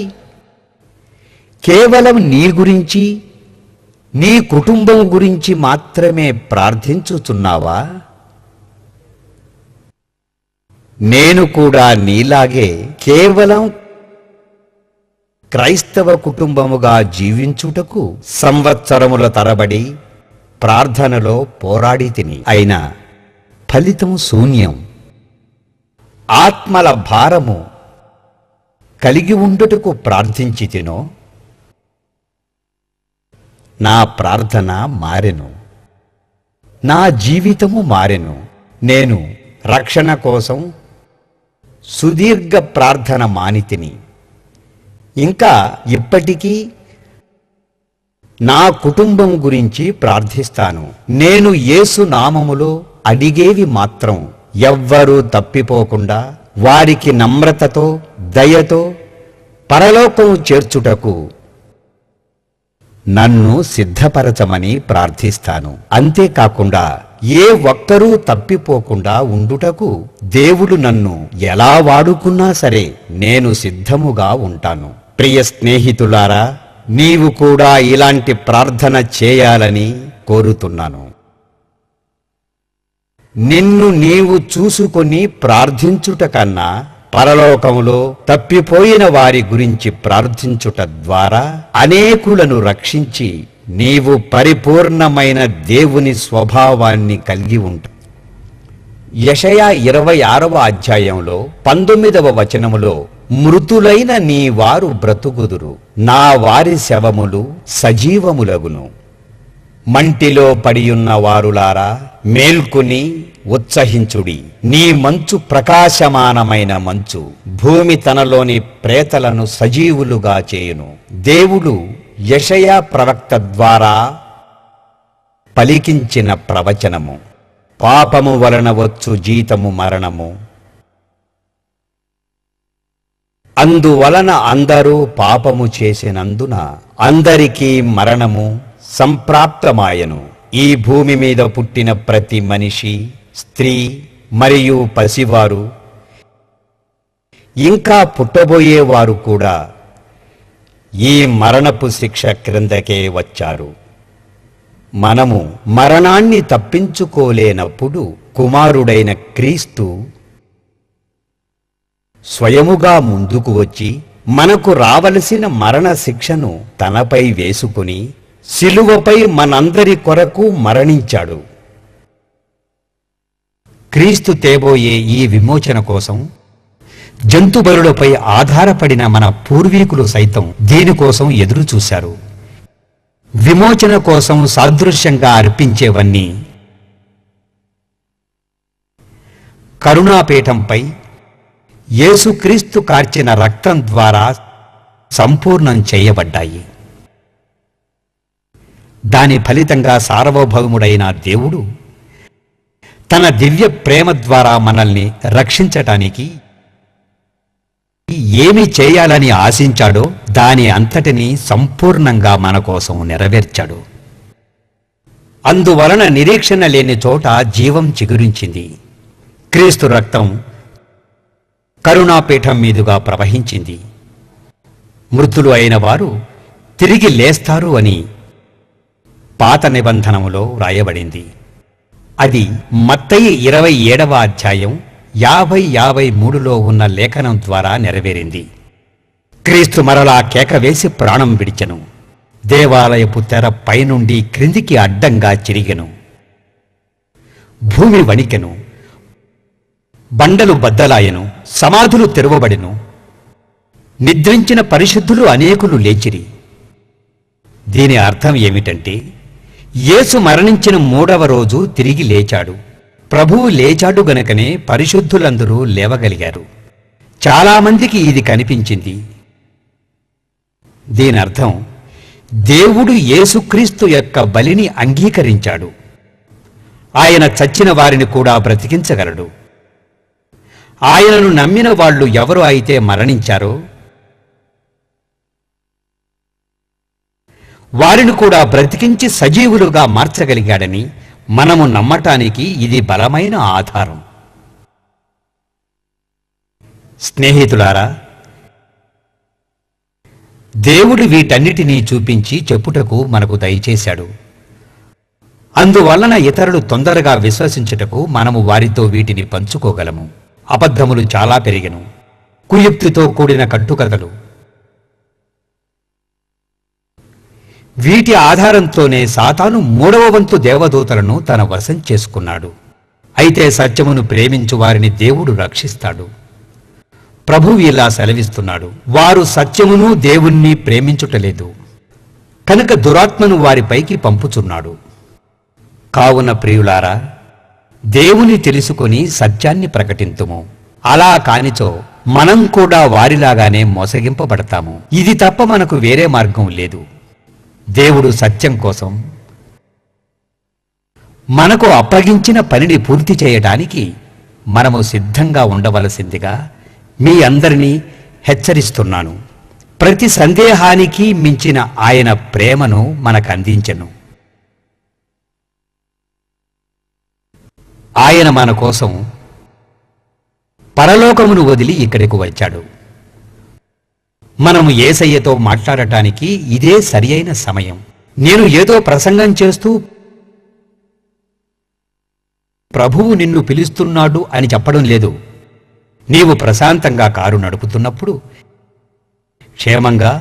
కేవలం నీ గురించి నీ కుటుంబం గురించి మాత్రమే ప్రార్థించుచున్నావా? నేను కూడా నీలాగే కేవలం క్రైస్తవ కుటుంబముగా జీవించుటకు సంవత్సరముల తరబడి ప్రార్థనలో పోరాడి తిని, అయినా ఫలితం శూన్యం. ఆత్మల భారము కలిగి ఉండుటకు ప్రార్థించి తినో, నా ప్రార్థన మారెను, నా జీవితము మారెను. నేను రక్షణ కోసం సుదీర్ఘ ప్రార్థన మానితిని. ఇంకా ఇప్పటికీ నా కుటుంబం గురించి ప్రార్థిస్తాను. నేను యేసు నామములో అడిగేవి మాత్రం ఎవ్వరూ తప్పిపోకుండా వారికి నమ్రతతో దయతో పరలోకం చేర్చుటకు నన్ను సిద్ధపరచమని ప్రార్థిస్తాను. అంతేకాకుండా ఏ ఒక్కరూ తప్పిపోకుండా ఉండుటకు దేవుడు నన్ను ఎలా వాడుకున్నా సరే నేను సిద్ధముగా ఉంటాను. ప్రియ స్నేహితులారా, నీవు కూడా ఇలాంటి ప్రార్థన చేయాలని కోరుతున్నాను. నిన్ను నీవు చూసుకొని ప్రార్థించుట కన్నా పరలోకములో తప్పిపోయిన వారి గురించి ప్రార్థించుట ద్వారా అనేకులను రక్షించి నీవు పరిపూర్ణమైన దేవుని స్వభావాన్ని కలిగి ఉంటావు. యెషయా 26వ అధ్యాయంలో 19వ వచనములో, మృతులైన నీ వారు బ్రతుకుదురు, నా వారి శవములు సజీవములగును. మంటిలో పడియున్న వారులారా, మేల్కొని ఉత్సహించుడి. నీ మంచు ప్రకాశమానమైన మంచు భూమి తనలోని ప్రేతలను సజీవులుగా చేయును. దేవుడు యెషయా ప్రవక్త ద్వారా పలికించిన ప్రవచనము. పాపము వలన వచ్చు జీతము మరణము, అందువలన అందరూ పాపము చేసినందున అందరికీ మరణము సంప్రాప్తమాయను. ఈ భూమి మీద పుట్టిన ప్రతి మనిషి, స్త్రీ మరియు పసివారు, ఇంకా పుట్టబోయేవారు కూడా ఈ మరణపు శిక్ష క్రిందకే వచ్చారు. మనము మరణాన్ని తప్పించుకోలేనప్పుడు కుమారుడైన క్రీస్తు స్వయముగా ముందుకు వచ్చి మనకు రావలసిన మరణ శిక్షను తనపై వేసుకుని శిలువపై మనందరి కొరకు మరణించాడు. క్రీస్తు తేబోయే ఈ విమోచన కోసం జంతు బలులపై ఆధారపడిన మన పూర్వీకులు సైతం దీనికోసం ఎదురు చూశారు. విమోచన కోసం సాదృశ్యంగా అర్పించేవన్నీ కరుణాపీఠంపై యేసుక్రీస్తు కార్చిన రక్తం ద్వారా సంపూర్ణం చేయబడ్డాయి. దాని ఫలితంగా సార్వభౌముడైన దేవుడు తన దివ్య ప్రేమ ద్వారా మనల్ని రక్షించటానికి ఏమి చేయాలని ఆశించాడో దాని అంతటినీ సంపూర్ణంగా మన కోసం నెరవేర్చాడు. అందువలన నిరీక్షణ లేని చోట జీవం చిగురించింది. క్రీస్తు రక్తం కరుణాపీఠం మీదుగా ప్రవహించింది. మృతులు అయిన వారు తిరిగి లేస్తారు అని పాత నిబంధనములో వ్రాయబడింది. అది మత్తయి 27వ అధ్యాయం 50-53లో ఉన్న లేఖనం ద్వారా నెరవేరింది. క్రీస్తు మరలా కేక వేసి ప్రాణం విడిచెను. దేవాలయపు తెర పైనుండి క్రిందికి అడ్డంగా చిరిగెను. భూమి వణికెను, బండలు బద్దలాయెను, సమాధులు తెరవబడెను. నిద్రించిన పరిశుద్ధులు అనేకులు లేచిరి. దీని అర్థం ఏమిటంటే, యేసు మరణించిన 3వ రోజు తిరిగి లేచాడు. ప్రభువు లేచాడు గనుకనే పరిశుద్ధులందరూ లేవగలిగారు. చాలామందికి ఇది కనిపించింది. దీనర్థం దేవుడు యేసుక్రీస్తు యొక్క బలిని అంగీకరించాడు. ఆయన చచ్చిన వారిని కూడా బ్రతికించగలడు. ఆయనను నమ్మిన వాళ్ళు ఎవరు అయితే మరణించారో వారిని కూడా బ్రతికించి సజీవులుగా మార్చగలిగాడని మనము నమ్మటానికి ఇది బలమైన ఆధారం. స్నేహితులారా, దేవుడు వీటన్నిటినీ చూపించి చెప్పుటకు మనకు దయచేశాడు. అందువలన ఇతరులు తొందరగా విశ్వసించుటకు మనము వారితో వీటిని పంచుకోగలము. అబద్ధములు చాలా పెరిగెను. కుయుక్తితో కూడిన కట్టుకథలు. వీటి ఆధారంతోనే సాతాను 3వ వంతు దేవదూతలను తన వశం చేసుకున్నాడు. అయితే సత్యమును ప్రేమించు వారిని దేవుడు రక్షిస్తాడు. ప్రభువు ఇలా సెలవిస్తున్నాడు: వారు సత్యమును దేవుణ్ణి ప్రేమించుటలేదు, కనుక దురాత్మను వారిపైకి పంపుచున్నాడు. కావున ప్రియులారా, దేవుని తెలుసుకొని సత్యాన్ని ప్రకటింతుము. అలా కానిచో మనం కూడా వారిలాగానే మోసగింపబడతాము. ఇది తప్ప మనకు వేరే మార్గం లేదు. దేవుడు సత్యం కోసం మనకు అప్పగించిన పనిని పూర్తి చేయడానికి మనము సిద్ధంగా ఉండవలసిందిగా మీ అందరినీ హెచ్చరిస్తున్నాను. ప్రతి సందేహానికి మించిన ఆయన ప్రేమను మనకు అందించెను. ఆయన మన కోసం పరలోకమును వదిలి ఇక్కడికి వచ్చాడు. మనము యేసయ్యతో మాట్లాడటానికి ఇదే సరియైన సమయం. నేను ఏదో ప్రసంగం చేస్తూ ప్రభువు నిన్ను పిలుస్తున్నాడు అని చెప్పడం లేదు. నీవు ప్రశాంతంగా కారు నడుపుతున్నప్పుడు, క్షేమంగా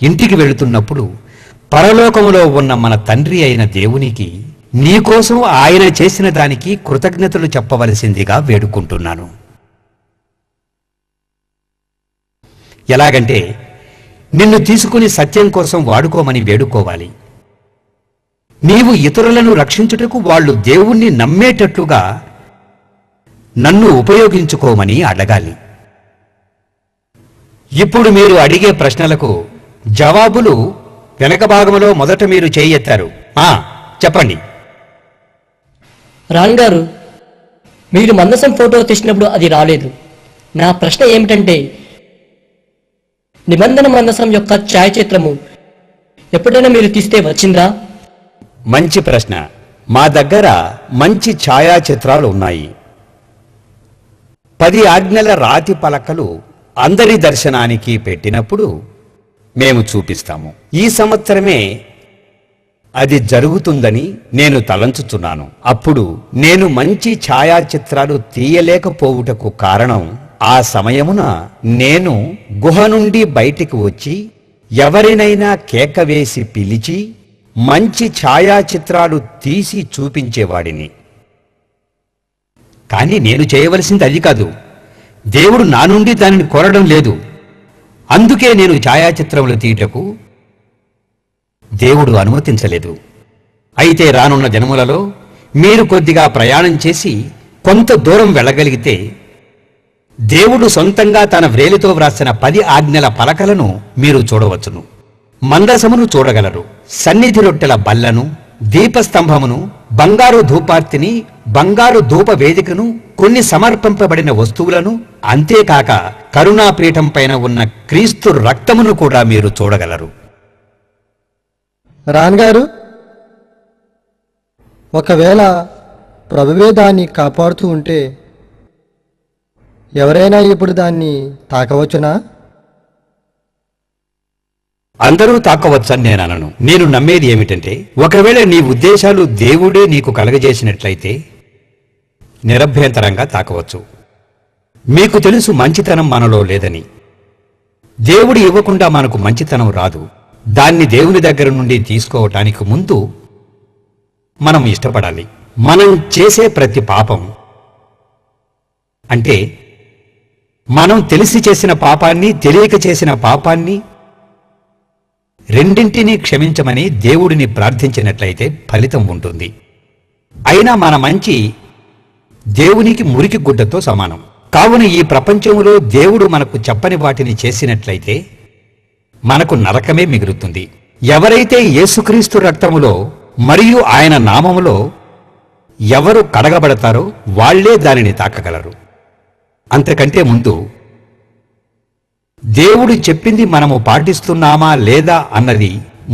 ఇంటికి వెళుతున్నప్పుడు, పరలోకములో ఉన్న మన తండ్రి అయిన దేవునికి నీకోసం ఆయన చేసిన దానికి కృతజ్ఞతలు చెప్పవలసిందిగా వేడుకుంటున్నాను. ఎలాగంటే, నిన్ను తీసుకుని సత్యం కోసం వాడుకోమని వేడుకోవాలి. నీవు ఇతరులను రక్షించుటకు వాళ్ళు దేవుణ్ణి నమ్మేటట్లుగా నన్ను ఉపయోగించుకోమని అడగాలి. ఇప్పుడు మీరు అడిగే ప్రశ్నలకు జవాబులు వెనక భాగంలో మొదట మీరు చేయెత్తారు. చెప్పండి. రాన్ గారు, మీరు మందసం ఫోటో తీసినప్పుడు అది రాలేదు. నా ప్రశ్న ఏమిటంటే, నిబంధన మందసం యొక్క ఛాయాచిత్రము ఎప్పుడైనా మీరు తీస్తే వచ్చిందా? మంచి ప్రశ్న. మా దగ్గర మంచి ఛాయాచిత్రాలు ఉన్నాయి. 10 ఆజ్ఞల రాతి పలకలు అందరి దర్శనానికి పెట్టినప్పుడు మేము చూపిస్తాము. ఈ సంవత్సరమే అది జరుగుతుందని నేను తలంచుచున్నాను. అప్పుడు నేను మంచి ఛాయాచిత్రాలు తీయలేకపోవుటకు కారణం, ఆ సమయమున నేను గుహ నుండి బయటికి వచ్చి ఎవరినైనా కేక వేసి పిలిచి మంచి ఛాయాచిత్రాలు తీసి చూపించేవాడిని. కానీ నేను చేయవలసింది అది కాదు. దేవుడు నా నుండి దానిని కోరడం లేదు. అందుకే నేను ఛాయాచిత్రములు తీయటకు దేవుడు అనుమతించలేదు. అయితే రానున్న జన్మలలో మీరు కొద్దిగా ప్రయాణం చేసి కొంత దూరం వెళ్ళగలిగితే దేవుడు సొంతంగా తన వ్రేలితో వ్రాసిన 10 ఆజ్ఞల పలకలను మీరు చూడవచ్చును. మందసమును చూడగలరు. సన్నిధి రొట్టెల బల్లను, దీపస్తంభమును, బంగారు ధూపార్తిని, బంగారు ధూప వేదికను, కొన్ని సమర్పింపబడిన వస్తువులను, అంతేకాక కరుణాపీఠం పైన ఉన్న క్రీస్తు రక్తమును కూడా మీరు చూడగలరు. రాన్గారు, ఒకవేళ ప్రభువే దాన్ని కాపాడుతూ ఉంటే ఎవరైనా ఇప్పుడు దాన్ని తాకవచ్చునా? అందరూ తాకవచ్చని నేననను. నేను నమ్మేది ఏమిటంటే, ఒకవేళ నీ ఉద్దేశాలు దేవుడే నీకు కలగజేసినట్లయితే నిరభ్యంతరంగా తాకవచ్చు. మీకు తెలుసు మంచితనం మనలో లేదని. దేవుడు ఇవ్వకుండా మనకు మంచితనం రాదు. దాన్ని దేవుని దగ్గర నుండి తీసుకోవటానికి ముందు మనం ఇష్టపడాలి. మనం చేసే ప్రతి పాపం, అంటే మనం తెలిసి చేసిన పాపాన్ని, తెలియక చేసిన పాపాన్ని రెండింటినీ క్షమించమని దేవుడిని ప్రార్థించినట్లయితే ఫలితం ఉంటుంది. అయినా మన మంచి దేవునికి మురికి గుడ్డతో సమానం. కావున ఈ ప్రపంచంలో దేవుడు మనకు చెప్పని వాటిని చేసినట్లయితే మనకు నరకమే మిగులుతుంది. ఎవరైతే యేసుక్రీస్తు రక్తములో మరియు ఆయన నామములో ఎవరు కడగబడతారో వాళ్లే దానిని తాకగలరు. అంతకంటే ముందు దేవుడు చెప్పింది మనము పాటిస్తున్నామా లేదా అన్నది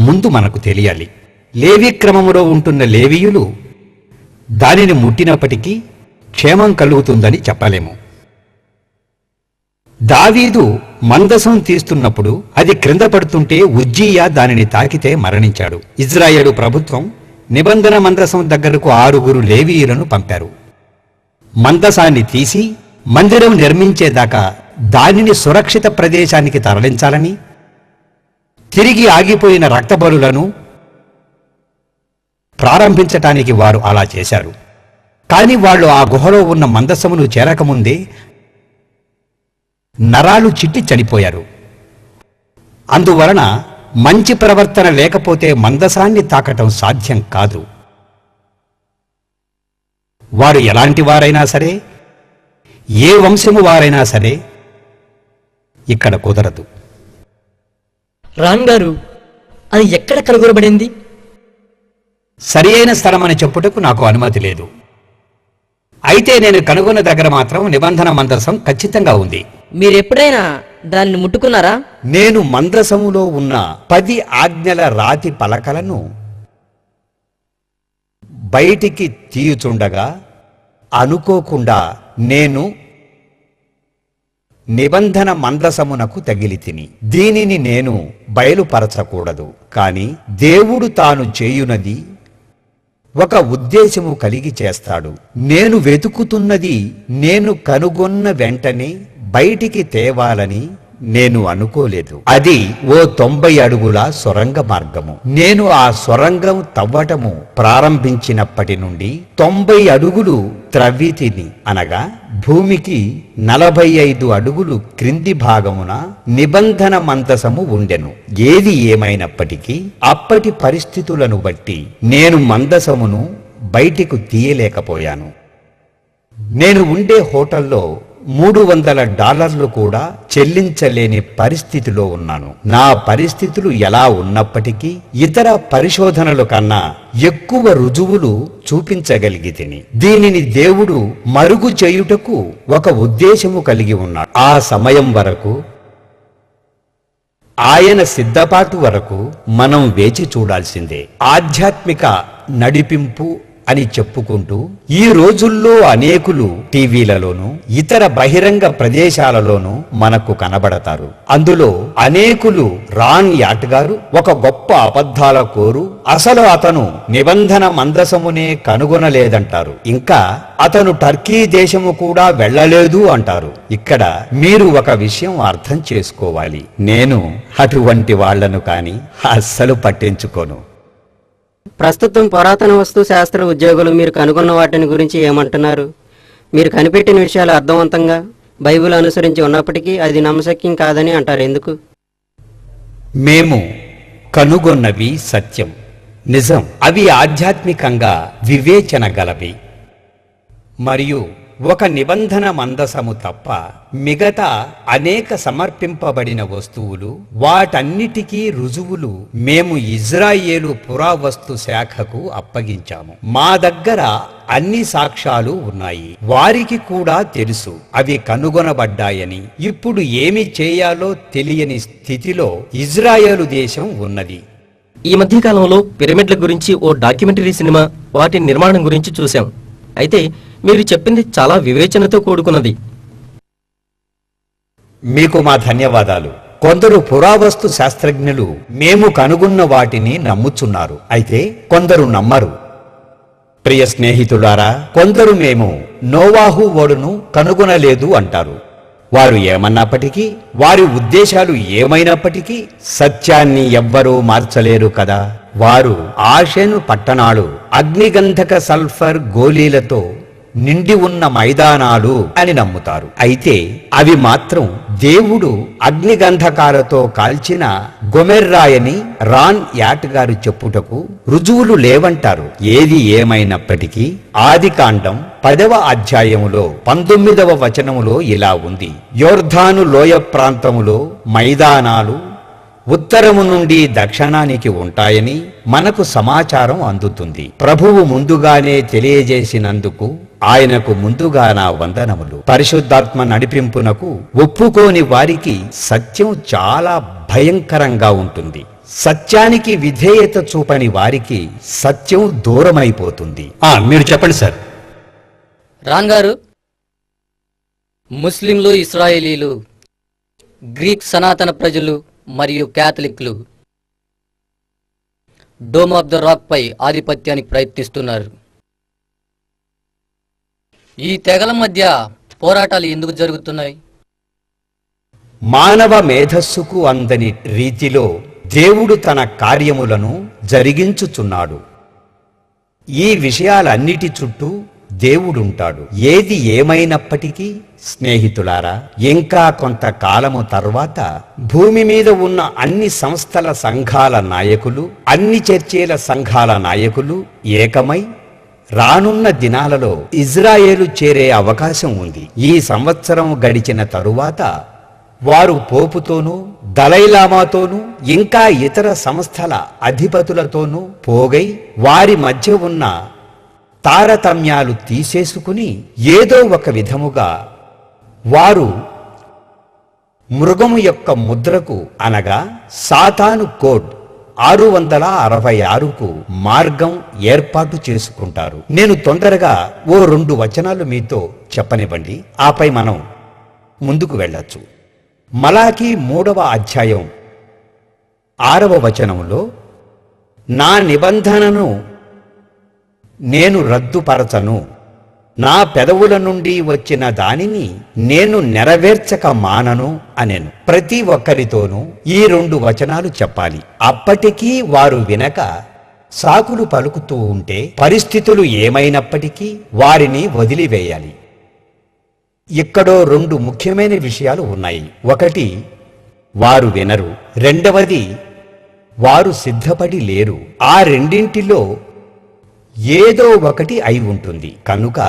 ముందు మనకు తెలియాలి. లేవి క్రమములో ఉంటున్న లేవీయులు దానిని ముట్టినప్పటికీ క్షేమం కలుగుతుందని చెప్పలేము. దావీదు మందసం తీస్తున్నప్పుడు అది క్రింద పడుతుంటే ఉజ్జియా దానిని తాకితే మరణించాడు. ఇజ్రాయేలు ప్రభుత్వం నిబంధన మందసం దగ్గరకు 6 లేవీయులను పంపారు. మందసాన్ని తీసి మందిరం నిర్మించేదాకా దానిని సురక్షిత ప్రదేశానికి తరలించాలని, తిరిగి ఆగిపోయిన రక్తబలులను ప్రారంభించటానికి వారు అలా చేశారు. కాని వాళ్ళు ఆ గుహలో ఉన్న మందసమును చేరకముందే నరాలు చిట్టి చనిపోయారు. అందువలన మంచి ప్రవర్తన లేకపోతే మందసాన్ని తాకటం సాధ్యం కాదు. వారు ఎలాంటి వారైనా సరే, ఏ వంశము వారైనా సరే ఇక్కడ కుదరదు. రాన్ గారు, అది ఎక్కడ కనుగొనబడింది? సరి అయిన స్థలమని చెప్పుటకు నాకు అనుమతి లేదు. అయితే నేను కనుగొన్న దగ్గర మాత్రం నిబంధన మందసం ఖచ్చితంగా ఉంది. మీరెప్పుడైనా దాన్ని ముట్టుకున్నారా? నేను మందసములో ఉన్న 10 ఆజ్ఞల రాతి పలకలను బయటికి తీయుచుండగా అనుకోకుండా నేను నిబంధన మందసమునకు తగిలితిని. దీనిని నేను బయలుపరచకూడదు. కాని దేవుడు తాను చేయునది ఒక ఉద్దేశము కలిగి చేస్తాడు. నేను వెతుకుతున్నది నేను కనుగొన్న వెంటనే బయటికి తేవాలని నేను అనుకోలేదు. అది ఓ 90 అడుగుల సొరంగ మార్గము. నేను ఆ సొరంగం తవ్వటము ప్రారంభించినప్పటి నుండి 90 అడుగులు త్రవ్వితిని. అనగా భూమికి 45 అడుగులు క్రింది భాగమున నిబంధన మందసము ఉండెను. ఏది ఏమైనప్పటికీ అప్పటి పరిస్థితులను బట్టి నేను మందసమును బయటికి తీయలేకపోయాను. నేను ఉండే హోటల్లో $300 కూడా చెల్లించలేని పరిస్థితిలో ఉన్నాను. నా పరిస్థితులు ఎలా ఉన్నప్పటికీ ఇతర పరిశోధనల కన్నా ఎక్కువ రుజువులు చూపించగలిగితిని. దీనిని దేవుడు మరుగు చేయుటకు ఒక ఉద్దేశము కలిగి ఉన్నాడు. ఆ సమయం వరకు, ఆయన సిద్ధపాటు వరకు మనం వేచి చూడాల్సిందే. ఆధ్యాత్మిక నడిపింపు అని చెప్పుకుంటూ ఈ రోజుల్లో అనేకులు టీవీలలోనూ ఇతర బహిరంగ ప్రదేశాలలోనూ మనకు కనబడతారు. అందులో అనేకులు రాన్ యాట్ గారు ఒక గొప్ప అబద్ధాల కోరు, అసలు అతను నిబంధన మందసమునే కనుగొనలేదంటారు. ఇంకా అతను టర్కీ దేశము కూడా వెళ్ళలేదు అంటారు. ఇక్కడ మీరు ఒక విషయం అర్థం చేసుకోవాలి. నేను అటువంటి వాళ్లను కాని అస్సలు పట్టించుకోను. ప్రస్తుతం పురాతన వస్తు శాస్త్ర ఉద్యోగులు మీరు కనుగొన్న వాటిని గురించి ఏమంటున్నారు? మీరు కనిపెట్టిన విషయాలు అర్థవంతంగా బైబిల్ అనుసరించి ఉన్నప్పటికీ అది నమ్మశక్యం కాదని అంటారు ఎందుకు? మేము కనుగొన్నవి సత్యం, నిజం. అవి ఆధ్యాత్మికంగా వివేచన గలవి. మరియు ఒక నిబంధన మందసము తప్ప మిగతా అనేక సమర్పింపబడిన వస్తువులు, వాటన్నిటికీ రుజువులు మేము ఇజ్రాయేలు పురావస్తు శాఖకు అప్పగించాము. మా దగ్గర అన్ని సాక్ష్యాలు ఉన్నాయి. వారికి కూడా తెలుసు అవి కనుగొనబడ్డాయని. ఇప్పుడు ఏమి చేయాలో తెలియని స్థితిలో ఇజ్రాయేలు దేశం ఉన్నది. ఈ మధ్య కాలంలో పిరమిడ్ల గురించి ఓ డాక్యుమెంటరీ సినిమా, వాటి నిర్మాణం గురించి చూశాం. అయితే మీరు చెప్పింది చాలా వివేచనతో కూడుకున్నది. మీకు మా ధన్యవాదాలు. కొందరు పురావస్తు శాస్త్రజ్ఞులు మేము కనుగొన్న వాటిని నమ్ముచున్నారు, అయితే కొందరు నమ్మరు. ప్రియ స్నేహితులారా, కొందరు మేము నోవాహు ఓడును కనుగొనలేదు అంటారు. వారు ఏమన్నప్పటికీ, వారి ఉద్దేశాలు ఏమైనప్పటికీ సత్యాన్ని ఎవ్వరూ మార్చలేరు కదా. వారు ఆషెను పట్టణాలు అగ్నిగంధక సల్ఫర్ గోళీలతో నిండి ఉన్న మైదానాలు అని నమ్ముతారు. అయితే అవి మాత్రం దేవుడు అగ్నిగంధకాలతో కాల్చిన గొమెర్రాయని రాన్ యాట్ గారు చెప్పుటకు రుజువులు లేవంటారు. ఏది ఏమైనప్పటికీ ఆదికాండం 10వ అధ్యాయములో 19వ వచనములో ఇలా ఉంది: యోర్ధాను లోయ ప్రాంతములో మైదానాలు ఉత్తరము నుండి దక్షిణానికి ఉంటాయని మనకు సమాచారం అందుతుంది. ప్రభువు ముందుగానే తెలియజేసినందుకు ఆయనకు ముందుగా నా వందనములు. పరిశుద్ధాత్మ నడిపింపునకు ఒప్పుకోని వారికి సత్యం చాలా భయంకరంగా ఉంటుంది. సత్యానికి విధేయత చూపని వారికి సత్యం దూరమైపోతుంది. మీరు చెప్పండి సార్. రాన్ గారు, ముస్లింలు, ఇస్రాయేలీలు, గ్రీక్ సనాతన ప్రజలు మరియు క్యాథలిక్లు డోమ్ ఆఫ్ ద రాక్ పై ఆధిపత్యానికి ప్రయత్నిస్తున్నారు. ఈ తెగల మధ్య పోరాటాలు ఎందుకు జరుగుతున్నాయి? మానవ మేధస్సుకు అందని రీతిలో దేవుడు తన కార్యములను జరిగించుచున్నాడు. ఈ విషయాలన్నిటి చుట్టూ దేవుడుంటాడు. ఏది ఏమైనప్పటికీ స్నేహితులారా, ఇంకా కొంతకాలము తర్వాత భూమి మీద ఉన్న అన్ని సంస్థల సంఘాల నాయకులు, అన్ని చర్చీల సంఘాల నాయకులు ఏకమై రానున్న దినాలలో ఇజ్రాయేలు చేరే అవకాశం ఉంది. ఈ సంవత్సరం గడిచిన తరువాత వారు పోపుతోనూ, దలైలామాతోనూ, ఇంకా ఇతర సంస్థల అధిపతులతోనూ పోగై వారి మధ్య ఉన్న తారతమ్యాలు తీసేసుకుని ఏదో ఒక విధముగా వారు మృగము యొక్క ముద్రకు అనగా సాతాను కోడ్ 666కు మార్గం ఏర్పాటు చేసుకుంటారు. నేను తొందరగా ఓ 2 వచనాలు మీతో చెప్పనివ్వండి, ఆపై మనం ముందుకు వెళ్ళొచ్చు. మలాకి 3వ అధ్యాయం 6వ వచనంలో, నా నిబంధనను నేను రద్దుపరచను, నా పెదవుల నుండి వచ్చిన దానిని నేను నెరవేర్చక మానను అనెను. ప్రతి ఒక్కరితోనూ ఈ 2 వచనాలు చెప్పాలి. అప్పటికీ వారు వినక సాకులు పలుకుతూ ఉంటే పరిస్థితులు ఏమైనప్పటికీ వారిని వదిలివేయాలి. ఇక్కడో 2 ముఖ్యమైన విషయాలు ఉన్నాయి. ఒకటి, వారు వినరు. రెండవది, వారు సిద్ధపడి లేరు. ఆ రెండింటిలో ఏదో ఒకటి అయి ఉంటుంది. కనుక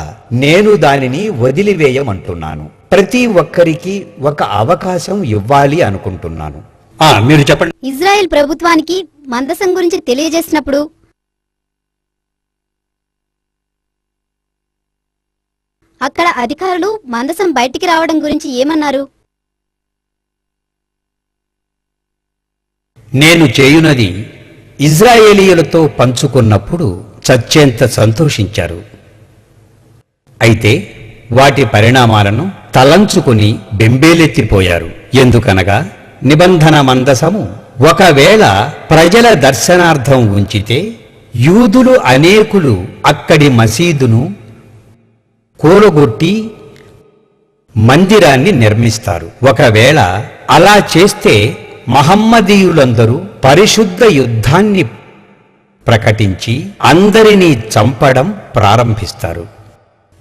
నేను దానిని వదిలివేయమంటున్నాను. ప్రతి ఒక్కరికి ఒక అవకాశం ఇవ్వాలి అనుకుంటున్నాను. మీరు చెప్పండి. ఇజ్రాయెల్ ప్రభుత్వానికి మందసం గురించి తెలియజేసినప్పుడు అక్కడ అధికారులు మందసం బయటికి రావడం గురించి ఏమన్నారు? నేను చేయునది ఇజ్రాయేలీయులతో పంచుకున్నప్పుడు చచ్చేంత సంతోషించారు. అయితే వాటి పరిణామాలను తలంచుకుని బెంబేలెత్తిపోయారు. ఎందుకనగా నిబంధన మందసము ఒకవేళ ప్రజల దర్శనార్థం ఉంచితే యూదులు అనేకులు అక్కడి మసీదును కూలగొట్టి మందిరాన్ని నిర్మిస్తారు. ఒకవేళ అలా చేస్తే మహమ్మదీయులందరూ పరిశుద్ధ యుద్ధాన్ని ప్రకటించి అందరినీ చంపడం ప్రారంభిస్తారు.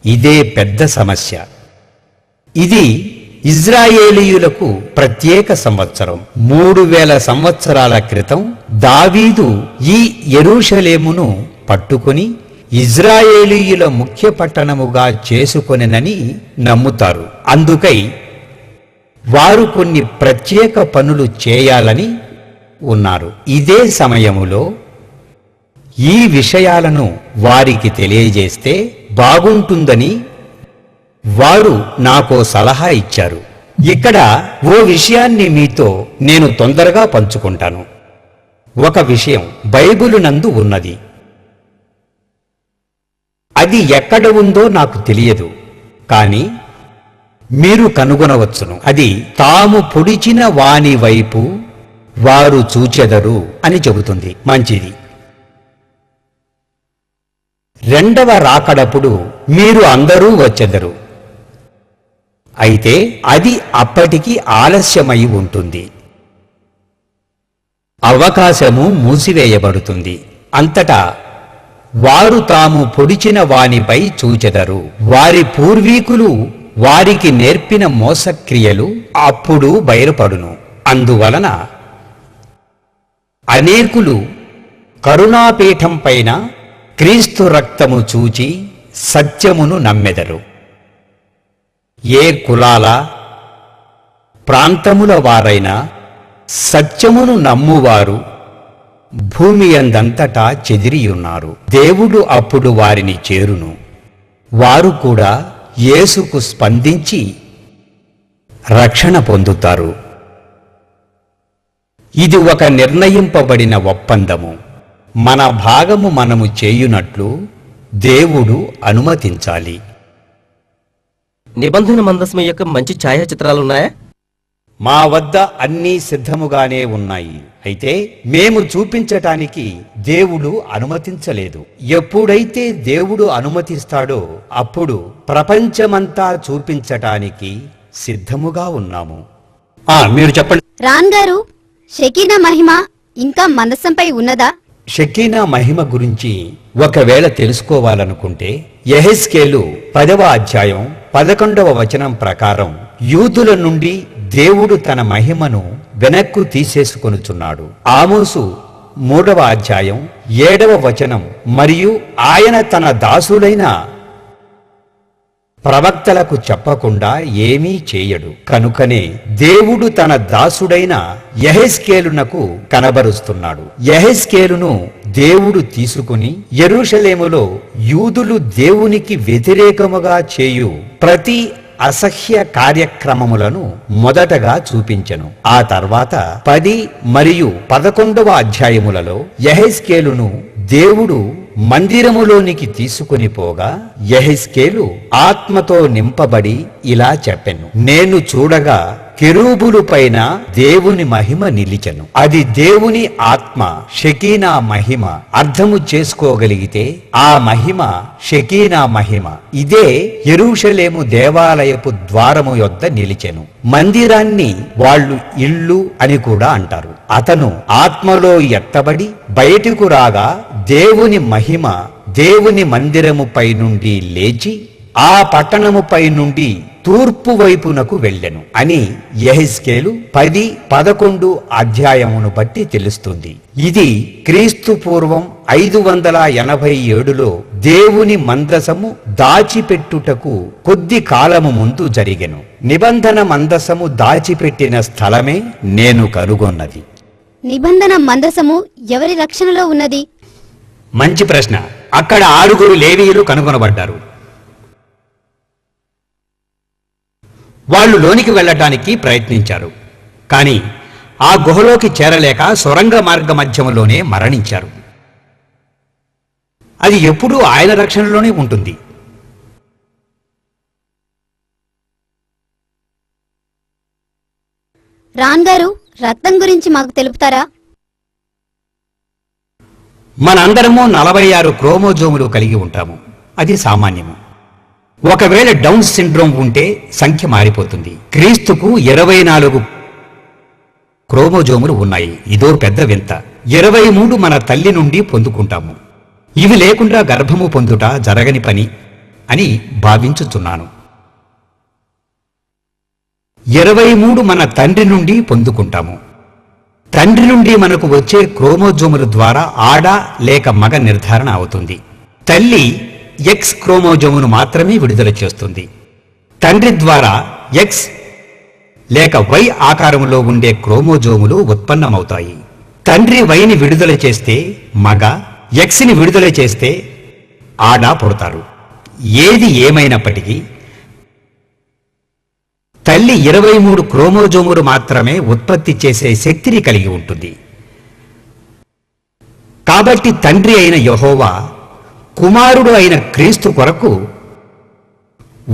ఇదే పెద్ద సమస్య. ఇది ఇజ్రాయేలీయులకు ప్రత్యేక సంవత్సరం. 3000 సంవత్సరాల క్రితం దావీదు ఈ యెరూషలేమును పట్టుకొని ఇజ్రాయేలీయుల ముఖ్య పట్టణముగా చేసుకొనెనని నమ్ముతారు. అందుకై వారు కొన్ని ప్రత్యేక పనులు చేయాలని ఉన్నారు. ఇదే సమయములో ఈ విషయాలను వారికి తెలియజేస్తే బాగుంటుందని వారు నాకో సలహా ఇచ్చారు. ఇక్కడ ఓ విషయాన్ని మీతో నేను తొందరగా పంచుకుంటాను. ఒక విషయం బైబిలు నందు ఉన్నది. అది ఎక్కడ ఉందో నాకు తెలియదు, కానీ మీరు కనుగొనవచ్చును. అది తాము పొడిచిన వాని వైపు వారు చూచెదరు అని చెబుతుంది. మంచిది. రెండవ రాకడప్పుడు మీరు అందరూ వచ్చెదరు. అయితే అది అప్పటికి ఆలస్యమై ఉంటుంది. అవకాశము మూసివేయబడుతుంది. అంతటా వారు తాము పొడిచిన వానిపై చూచెదరు. వారి పూర్వీకులు వారికి నేర్పిన మోసక్రియలు అప్పుడు బయలుపడును. అందువలన అనేకులు కరుణాపీఠం పైన క్రీస్తు రక్తము చూచి సత్యమును నమ్మెదరు. ఏ కులాల ప్రాంతముల వారైనా సత్యమును నమ్మువారు భూమి అందంతటా చెదిరియున్నారు. దేవుడు అప్పుడు వారిని చేరును. వారు కూడా యేసుకు స్పందించి రక్షణ పొందుతారు. ఇది ఒక నిర్ణయింపబడిన ఒప్పందము. మన భాగము మనము చేయునట్లు దేవుడు అనుమతించాలి. నిబంధన మందసం యొక్క మంచి ఛాయాచిత్రాలున్నాయా? మా వద్ద అన్నీ సిద్ధముగానే ఉన్నాయి. అయితే మేము చూపించటానికి దేవుడు అనుమతించలేదు. ఎప్పుడైతే దేవుడు అనుమతిస్తాడో అప్పుడు ప్రపంచమంతా చూపించటానికి సిద్ధముగా ఉన్నాము. మీరు చెప్పండి. రాన్ గారు, షకీనా మహిమ ఇంకా మందసంపై ఉన్నదా? షకీనా మహిమ గురించి ఒకవేళ తెలుసుకోవాలనుకుంటే యెహెజ్కేలు 10వ అధ్యాయం 11వ వచనం ప్రకారం యూదుల నుండి దేవుడు తన మహిమను వెనక్కు తీసేసుకొనుచున్నాడు. ఆమోసు 3వ అధ్యాయం 7వ వచనం మరియు ఆయన తన దాసులైన ప్రవక్తలకు చెప్పకుండా ఏమీ చేయడు. కనుకనే దేవుడు తన దాసుడైన యెహెజ్కేలునకు కనబరుస్తున్నాడు. యెహెజ్కేలును దేవుడు తీసుకుని యెరూషలేములో యూదులు దేవునికి వ్యతిరేకముగా చేయు ప్రతి అసహ్య కార్యక్రమములను మొదటగా చూపించెను. ఆ తర్వాత 10 మరియు 11వ అధ్యాయములలో యెహెజ్కేలును దేవుడు మందిరములోనికి తీసుకుని పోగా యెహెజ్కేలు ఆత్మతో నింపబడి ఇలా చెప్పెను, నేను చూడగా కెరూబులు పైన దేవుని మహిమ నిలిచెను. అది దేవుని ఆత్మ, షకీనా మహిమ. అర్థము చేసుకోగలిగితే ఆ మహిమ షకీనా మహిమ. ఇదే యెరూషలేము దేవాలయపు ద్వారము యొద్ద నిలిచెను. మందిరాన్ని వాళ్ళు ఇల్లు అని కూడా అంటారు. అతను ఆత్మలో ఎత్తబడి బయటకు రాగా దేవుని మహిమ దేవుని మందిరముపై నుండి లేచి ఆ పట్టణముపై నుండి తూర్పు వైపునకు వెళ్ళెను అని యెహెజ్కేలు 10-11 అధ్యాయమును బట్టి తెలుస్తుంది. ఇది క్రీస్తు పూర్వం 587లో దేవుని మందసము దాచిపెట్టుటకు కొద్ది కాలము ముందు జరిగెను. నిబంధన మందసము దాచిపెట్టిన స్థలమే నేను కనుగొన్నది. నిబంధన మందసము ఎవరి రక్షణలో ఉన్నది? మంచి ప్రశ్న. అక్కడ 6 లేవీయులు కనుగొనబడ్డారు. వాళ్ళు లోనికి వెళ్ళటానికి ప్రయత్నించారు, కానీ ఆ గుహలోకి చేరలేక సొరంగ మార్గ మధ్యములోనే మరణించారు. అది ఎప్పుడూ ఆయన రక్షణలోనే ఉంటుంది. రాన్ గారు, రక్తం గురించి మాకు తెలుపుతారా? మనందరము 46 క్రోమోజోములు కలిగి ఉంటాము. అది సామాన్యము. ఒకవేళ డౌన్ సిండ్రోమ్ ఉంటే సంఖ్య మారిపోతుంది. క్రీస్తుకు 24 క్రోమోజోములు ఉన్నాయి. ఇదో పెద్ద వింత. 23 మన తల్లి నుండి పొందుకుంటాము. ఇవి లేకుండా గర్భము పొందుట జరగని పని అని భావించుచున్నాను. 23 మన తండ్రి నుండి పొందుకుంటాము. తండ్రి నుండి మనకు వచ్చే క్రోమోజోముల ద్వారా ఆడ లేక మగ నిర్ధారణ అవుతుంది. తల్లి ఎక్స్ క్రోమోజోమును మాత్రమే విడుదల చేస్తుంది. తండ్రి ద్వారా ఎక్స్ లేక వై ఆకారంలో ఉండే క్రోమోజోములు ఉత్పన్నమవుతాయి. తండ్రి వైని విడుదల చేస్తే మగ, ఎక్స్ని విడుదల చేస్తే ఆడ పుడతారు. ఏది ఏమైనప్పటికీ తల్లి 23 క్రోమోజోములు మాత్రమే ఉత్పత్తి చేసే శక్తిని కలిగి ఉంటుంది. కాబట్టి తండ్రి అయిన యెహోవా కుమారుడు అయిన క్రీస్తు కొరకు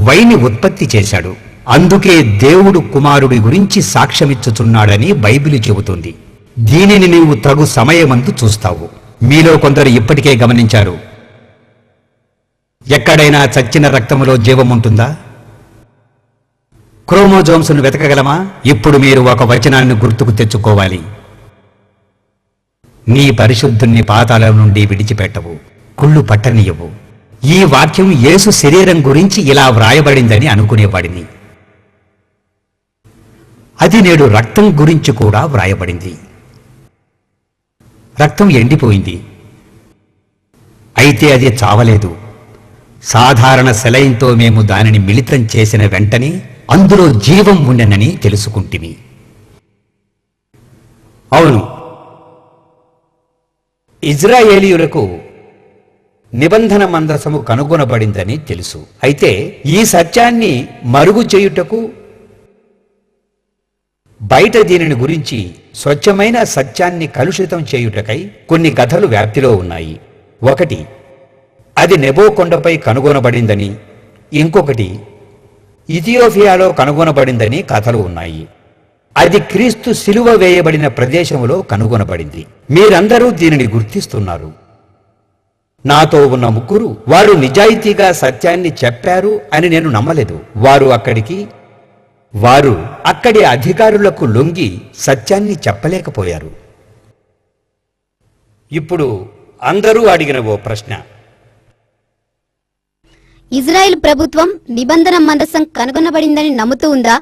వైని ఉత్పత్తి చేశాడు. అందుకే దేవుడు కుమారుడి గురించి సాక్ష్యమిచ్చుచున్నాడని బైబిలు చెబుతుంది. దీనిని నీవు తగు సమయమందు చూస్తావు. మీలో కొందరు ఇప్పటికే గమనించారు, ఎక్కడైనా చచ్చిన రక్తములో జీవముంటుందా? క్రోమోజోమ్స్ను వెతకగలమా? ఇప్పుడు మీరు ఒక వచనాన్ని గుర్తుకు తెచ్చుకోవాలి. నీ పరిశుద్ధుణ్ణి పాతాళం నుండి విడిచిపెట్టవు, కుళ్ళు పట్టనీయవు. ఈ వాక్యం యేసు శరీరం గురించి ఇలా వ్రాయబడిందని అనుకునేవాడిని. అది నేడు రక్తం గురించి కూడా వ్రాయబడింది. రక్తం ఎండిపోయింది, అయితే అది చావలేదు. సాధారణ సెలైన్తో మేము దానిని మిళితం చేసిన వెంటనే అందులో జీవం ఉండెనని తెలుసుకుంటిమి. అవును, ఇజ్రాయేలీయులకు నిబంధన మందసము కనుగొనబడిందని తెలుసు. అయితే ఈ సత్యాన్ని మరుగు చేయుటకు బయట దీనిని గురించి స్వచ్ఛమైన సత్యాన్ని కలుషితం చేయుటకై కొన్ని కథలు వ్యాప్తిలో ఉన్నాయి. ఒకటి, అది నెబో కొండపై కనుగొనబడిందని, ఇంకొకటి ఇథియోపియాలో కనుగొనబడిందని కథలు ఉన్నాయి. అది క్రీస్తు సిలువ వేయబడిన ప్రదేశములో కనుగొనబడింది. మీరందరూ దీనిని గుర్తిస్తున్నారు. నాతో ఉన్న ముగ్గురు వారు నిజాయితీగా సత్యాన్ని చెప్పారు అని నేను నమ్మలేదు. వారు అక్కడి అధికారులకు లొంగి సత్యాన్ని చెప్పలేకపోయారు. ఇప్పుడు అందరూ అడిగిన ఓ ప్రశ్న, ఇజ్రాయెల్ ప్రభుత్వం నిబంధన మందసం కనుగొనబడిందని నమ్ముతూ ఉందా?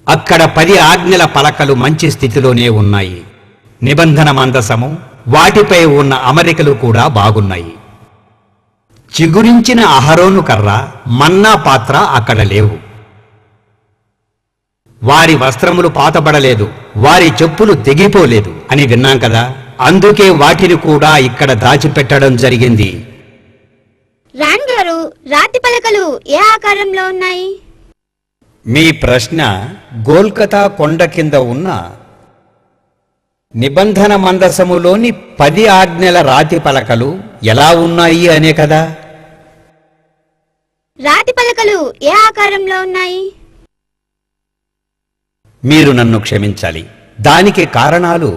అక్కడ 10 ఆజ్ఞల పలకలు మంచి స్థితిలోనే ఉన్నాయి. నిబంధన మందసము, వాటిపై ఉన్న అమరికలు కూడా బాగున్నాయి. చిగురించిన అహరోను కర్ర, మన్నా పాత్ర అక్కడ లేవు. వారి వస్త్రములు పాతబడలేదు, వారి చెప్పులు తెగిపోలేదు అని విన్నాం కదా. అందుకే వాటిని కూడా ఇక్కడ దాచిపెట్టడం జరిగింది. రాణి గారు, రాతి పలకలు ఏ ఆకారంలో ఉన్నాయి? మీ ప్రశ్న గోల్కతా కొండ కింద ఉన్న నిబంధన మందసములోని 10 ఆజ్ఞల రాతి పలకలు ఎలా ఉన్నాయి అనే కదా. రాతి పలకలు ఏ ఆకారంలో ఉన్నాయి? మీరు నన్ను క్షమించాలి, దానికి కారణాలు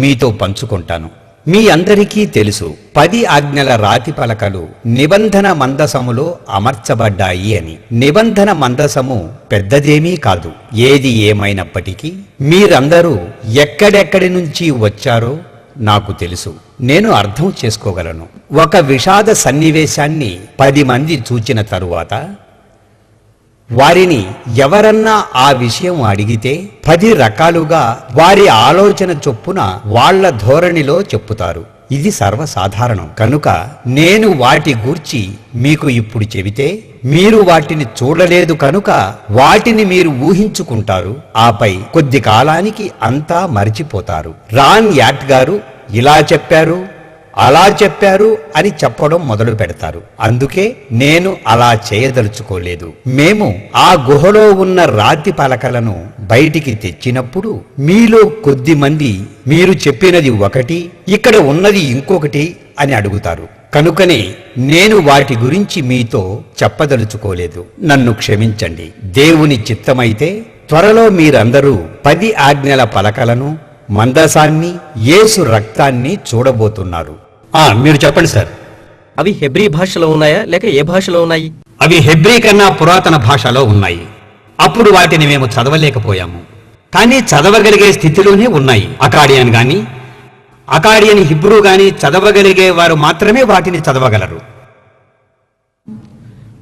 మీతో పంచుకుంటాను. మీ అందరికీ తెలుసు 10 ఆజ్ఞల రాతి పలకలు నిబంధన మందసములో అమర్చబడ్డాయి అని. నిబంధన మందసము పెద్దదేమీ కాదు. ఏది ఏమైనప్పటికీ మీరందరూ ఎక్కడెక్కడి నుంచి వచ్చారో నాకు తెలుసు, నేను అర్థం చేసుకోగలను. ఒక విషాద సన్నివేశాన్ని 10 మంది చూచిన తరువాత వారిని ఎవరన్నా ఆ విషయం అడిగితే 10 రకాలుగా వారి ఆలోచన చొప్పున వాళ్ళ ధోరణిలో చెప్పుతారు. ఇది సర్వసాధారణం. కనుక నేను వాటి గూర్చి మీకు ఇప్పుడు చెబితే మీరు వాటిని చూడలేదు కనుక వాటిని మీరు ఊహించుకుంటారు. ఆపై కొద్ది కాలానికి అంతా మరిచిపోతారు. రాన్ యాట్ గారు ఇలా చెప్పారు, అలా చెప్పారు అని చెప్పడం మొదలు పెడతారు. అందుకే నేను అలా చేయదలుచుకోలేదు. మేము ఆ గుహలో ఉన్న రాతి పలకలను బయటికి తెచ్చినప్పుడు మీలో కొద్ది మంది మీరు చెప్పినది ఒకటి, ఇక్కడ ఉన్నది ఇంకొకటి అని అడుగుతారు. కనుకనే నేను వాటి గురించి మీతో చెప్పదలుచుకోలేదు. నన్ను క్షమించండి. దేవుని చిత్తమైతే త్వరలో మీరందరూ 10 ఆజ్ఞల పలకలను, మందసాన్ని, యేసు రక్తాన్ని చూడబోతున్నారు. మీరు చెప్పండి సార్. అవి హెబ్రీ భాషలో ఉన్నాయా లేక ఏ భాషలో ఉన్నాయి? అవి హెబ్రీ కన్నా పురాతన భాషలో ఉన్నాయి. అప్పుడు వాటిని మేము చదవలేకపోయాము, కానీ చదవగలిగే స్థితిలోనే ఉన్నాయి. అకాడియన్ హిబ్రూ గాని చదవగలిగే వారు మాత్రమే వాటిని చదవగలరు.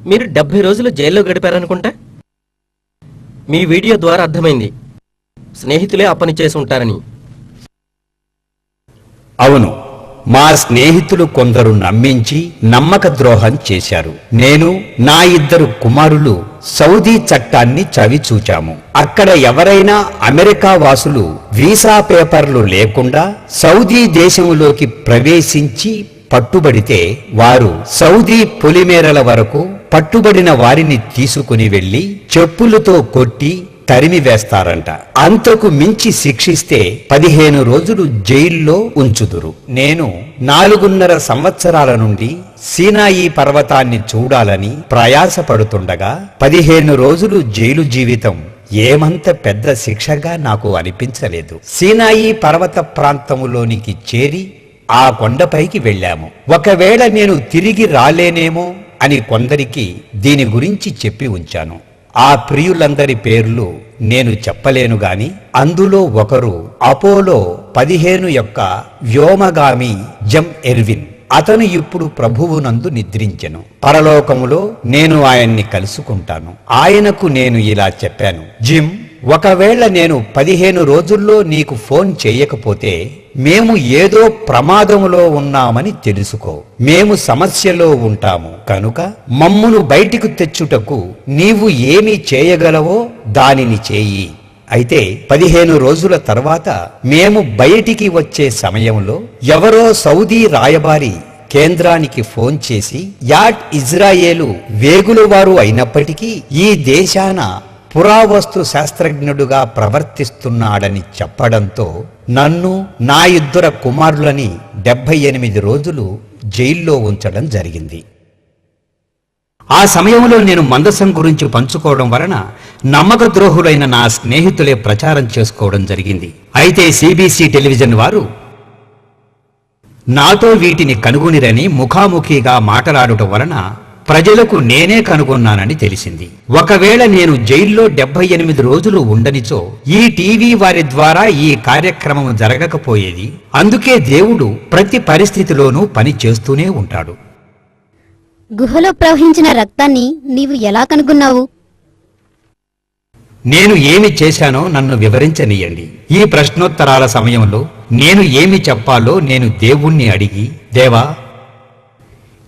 మీరు 70 రోజులు జైల్లో గడిపారనుకుంటా? మీ వీడియో ద్వారా అర్థమైంది స్నేహితులే ఆ పని చేసి ఉంటారని. అవును, మా స్నేహితులు కొందరు నమ్మించి నమ్మక ద్రోహం చేశారు. నేను, నా 2 కుమారులు సౌదీ చట్టాన్ని చవిచూచాము. అక్కడ ఎవరైనా అమెరికా వాసులు వీసా పేపర్లు లేకుండా సౌదీ దేశంలోకి ప్రవేశించి పట్టుబడితే వారు సౌదీ పొలిమేరల వరకు పట్టుబడిన వారిని తీసుకుని వెళ్లి చెప్పులతో కొట్టి తరిమి వేస్తారంట. అంతకు మించి శిక్షిస్తే 15 రోజులు జైల్లో ఉంచుదురు. నేను 4.5 సంవత్సరాల నుండి సీనాయి పర్వతాన్ని చూడాలని ప్రయాసపడుతుండగా 15 రోజులు జైలు జీవితం ఏమంత పెద్ద శిక్షగా నాకు అనిపించలేదు. సీనాయి పర్వత ప్రాంతములోనికి చేరి ఆ కొండపైకి వెళ్ళాము. ఒకవేళ నేను తిరిగి రాలేనేమో అని కొందరికి దీని గురించి చెప్పి ఉంచాను. ఆ ప్రియులందరి పేర్లు నేను చెప్పలేను గాని అందులో ఒకరు అపోలో 15 యొక్క వ్యోమగామి జమ్ ఎర్విన్. అతను ఇప్పుడు ప్రభువునందు నిద్రించెను. పరలోకములో నేను ఆయన్ని కలుసుకుంటాను. ఆయనకు నేను ఇలా చెప్పాను, జిమ్, ఒకవేళ నేను 15 రోజుల్లో నీకు ఫోన్ చేయకపోతే మేము ఏదో ప్రమాదములో ఉన్నామని తెలుసుకో. మేము సమస్యలో ఉంటాము కనుక మమ్మును బయటికి తెచ్చుటకు నీవు ఏమి చేయగలవో దానిని చేయి. అయితే 15 రోజుల తర్వాత మేము బయటికి వచ్చే సమయంలో ఎవరో సౌదీ రాయబారి కేంద్రానికి ఫోన్ చేసి యాట్ ఇజ్రాయేలు వేగులవారు అయినప్పటికీ ఈ దేశాన పురావస్తు శాస్త్రజ్ఞుడుగా ప్రవర్తిస్తున్నాడని చెప్పడంతో నన్ను, నా 2 కుమారులని 78 రోజులు జైల్లో ఉంచడం జరిగింది. ఆ సమయంలో నేను మందసం గురించి పంచుకోవడం వలన నమ్మక ద్రోహులైన నా స్నేహితులే ప్రచారం చేసుకోవడం జరిగింది. అయితే సిబిసి టెలివిజన్ వారు నాతో వీటిని కనుగొనిరని ముఖాముఖిగా మాట్లాడటం వలన ప్రజలకు నేనే కనుగొన్నానని తెలిసింది. ఒకవేళ నేను జైల్లో 78 రోజులు ఉండనిచో ఈ టీవీ వారి ద్వారా ఈ కార్యక్రమం జరగకపోయేది. అందుకే దేవుడు ప్రతి పరిస్థితిలోనూ పని చేస్తూనే ఉంటాడు. గుహలో ప్రవహించిన రక్తాన్ని నీవు ఎలా కనుగొన్నావు? నేను ఏమి చేశానో నన్ను వివరించనీయండి. ఈ ప్రశ్నోత్తరాల సమయంలో నేను ఏమి చెప్పాలో నేను దేవుణ్ణి అడిగి, దేవా,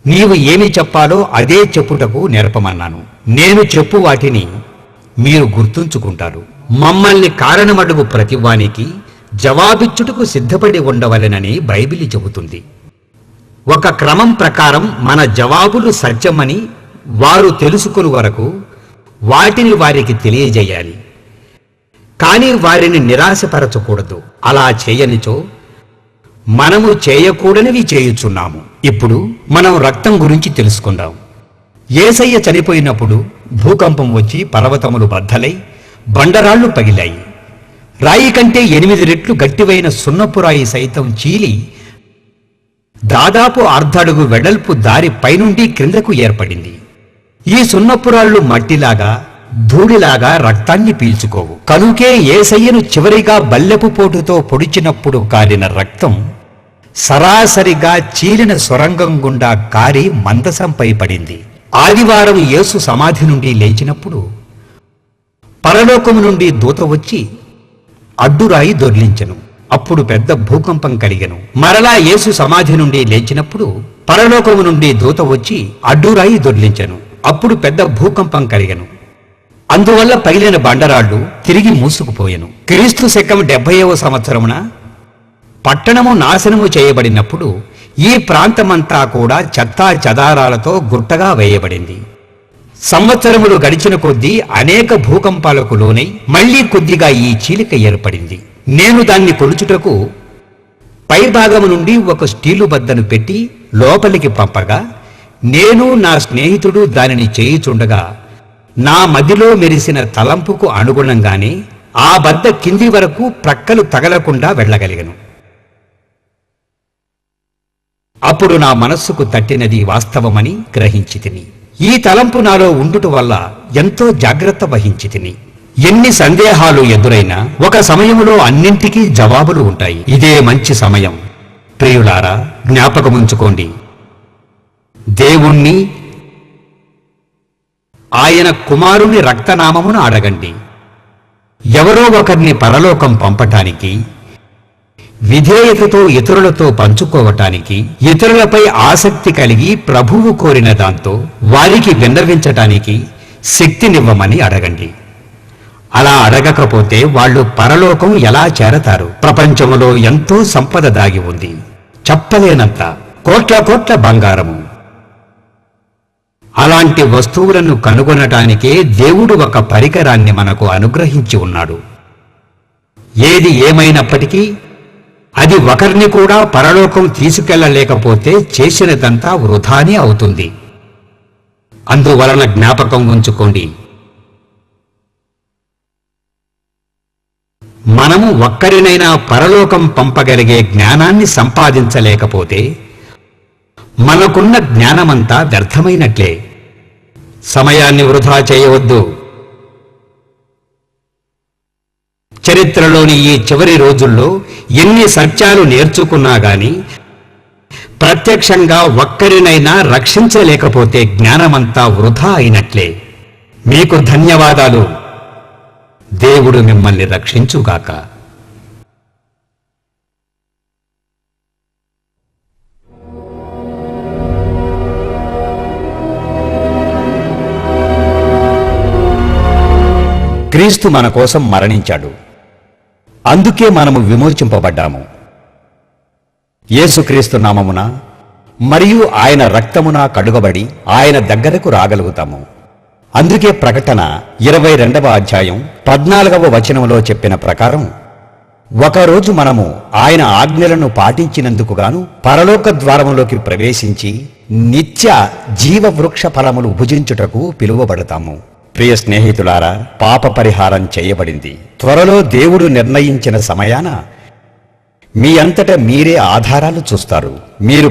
నీవు ఏమి చెప్పాలో అదే చెప్పుటకు నేర్పమన్నాను. నేను చెప్పు వాటిని మీరు గుర్తుంచుకుంటారు. మమ్మల్ని కారణమడుగు ప్రతివానికి జవాబిచ్చుటకు సిద్ధపడి ఉండవలెనని బైబిల్ చెబుతుంది. ఒక క్రమం ప్రకారం మన జవాబులు సత్యమని వారు తెలుసుకుని వరకు వాటిని వారికి తెలియజేయాలి. కానీ వారిని నిరాశపరచకూడదు. అలా చేయనిచో మనము చేయకూడనివి చేయుచున్నాము. ఇప్పుడు మనం రక్తం గురించి తెలుసుకుందాం. యేసయ్య చనిపోయినప్పుడు భూకంపం వచ్చి పర్వతములు బద్దలై బండరాళ్లు పగిలాయి. రాయి కంటే 8 రెట్లు గట్టివైన సున్నపురాయి సైతం చీలి దాదాపు అర్ధడుగు వెడల్పు దారి పైనుండి క్రిందకు ఏర్పడింది. ఈ సున్నపురాళ్లు మట్టిలాగా ధూళిలాగా రక్తాన్ని పీల్చుకోవు. కనుకే యేసయ్యను చివరిగా బల్లెపు పోటుతో పొడిచినప్పుడు కారిన రక్తం సరాసరిగా చీలిన సొరంగం గుండా కారి మందసంపై పడింది. ఆదివారం యేసు సమాధి నుండి లేచినప్పుడు పరలోకము నుండి దూత వచ్చి అడ్డురాయి దొర్లించెను. అప్పుడు పెద్ద భూకంపం కలిగెను. మరలా యేసు సమాధి నుండి లేచినప్పుడు పరలోకము నుండి దూత వచ్చి అడ్డురాయి దొర్లించెను. అప్పుడు పెద్ద భూకంపం కలిగెను. అందువల్ల పగిలిన బండరాళ్లు తిరిగి మూసుకుపోయెను. క్రీస్తు శకం 70వ సంవత్సరమున పట్టణము నాశనము చేయబడినప్పుడు ఈ ప్రాంతమంతా కూడా చెత్తా చెదారాలతో గుట్టగా వేయబడింది. సంవత్సరములు గడిచిన కొద్దీ అనేక భూకంపాలకు లోనై మళ్లీ కొద్దిగా ఈ చీలిక ఏర్పడింది. నేను దాన్ని కొలుచుటకు పైభాగము నుండి ఒక స్టీలు బద్దను పెట్టి లోపలికి పంపగా నేను నా స్నేహితుడు దానిని చేయుచుండగా నా మదిలో మెరిసిన తలంపుకు అనుగుణంగానే ఆ బద్ద కింది వరకు ప్రక్కలు తగలకుండా వెళ్ళగలిగను. అప్పుడు నా మనస్సుకు తట్టినది వాస్తవమని గ్రహించితిని. ఈ తలంపు నాలో ఉండుట వల్ల ఎంతో జాగ్రత్త వహించితిని. ఎన్ని సందేహాలు ఎదురైనా ఒక సమయంలో అన్నింటికీ జవాబులు ఉంటాయి. ఇదే మంచి సమయం. ప్రియులారా, జ్ఞాపకముంచుకోండి, దేవుణ్ణి ఆయన కుమారుని రక్తనామమును అడగండి. ఎవరో ఒకరిని పరలోకం పంపటానికి, విధేయతతో ఇతరులతో పంచుకోవటానికి, ఇతరులపై ఆసక్తి కలిగి ప్రభువు కోరిన దాంతో వారికి విన్నవించటానికి శక్తినివ్వమని అడగండి. అలా అడగకపోతే వాళ్ళు పరలోకం ఎలా చేరతారు? ప్రపంచంలో ఎంతో సంపద దాగి ఉంది, చెప్పలేనంత కోట్ల కోట్ల బంగారము. అలాంటి వస్తువులను కనుగొనటానికే దేవుడు ఒక పరికరాన్ని మనకు అనుగ్రహించి ఉన్నాడు. ఏది ఏమైనప్పటికీ అది ఒకరిని కూడా పరలోకం తీసుకెళ్లలేకపోతే చేసినదంతా వృధానే అవుతుంది. అందువలన జ్ఞాపకం ఉంచుకోండి, మనము ఒక్కరినైనా పరలోకం పంపగలిగే జ్ఞానాన్ని సంపాదించలేకపోతే మనకున్న జ్ఞానమంతా వ్యర్థమైనట్లే. సమయాన్ని వృధా చేయవద్దు. చరిత్రలోని ఈ చివరి రోజుల్లో ఎన్ని సత్యాలు నేర్చుకున్నా గాని ప్రత్యక్షంగా ఒక్కరినైనా రక్షించలేకపోతే జ్ఞానమంతా వృధా అయినట్లే. మీకు ధన్యవాదాలు. దేవుడు మిమ్మల్ని రక్షించుగాక. క్రీస్తు మన కోసం మరణించాడు. అందుకే మనము విమోచింపబడ్డాము. యేసుక్రీస్తు నామమున మరియు ఆయన రక్తమున కడుగబడి ఆయన దగ్గరకు రాగలుగుతాము. అందుకే ప్రకటన 22వ అధ్యాయం 14వ వచనంలో చెప్పిన ప్రకారం ఒకరోజు మనము ఆయన ఆజ్ఞలను పాటించినందుకు గాను పరలోక ద్వారములోకి ప్రవేశించి నిత్య జీవవృక్ష ఫలములు భుజించుటకు పిలువబడతాము. ప్రియ స్నేహితులారా, పాప పరిహారం చేయబడింది. త్వరలో దేవుడు నిర్ణయించిన సమయాన మీ అంతట మీరే ఆధారాలు చూస్తారు. మీరు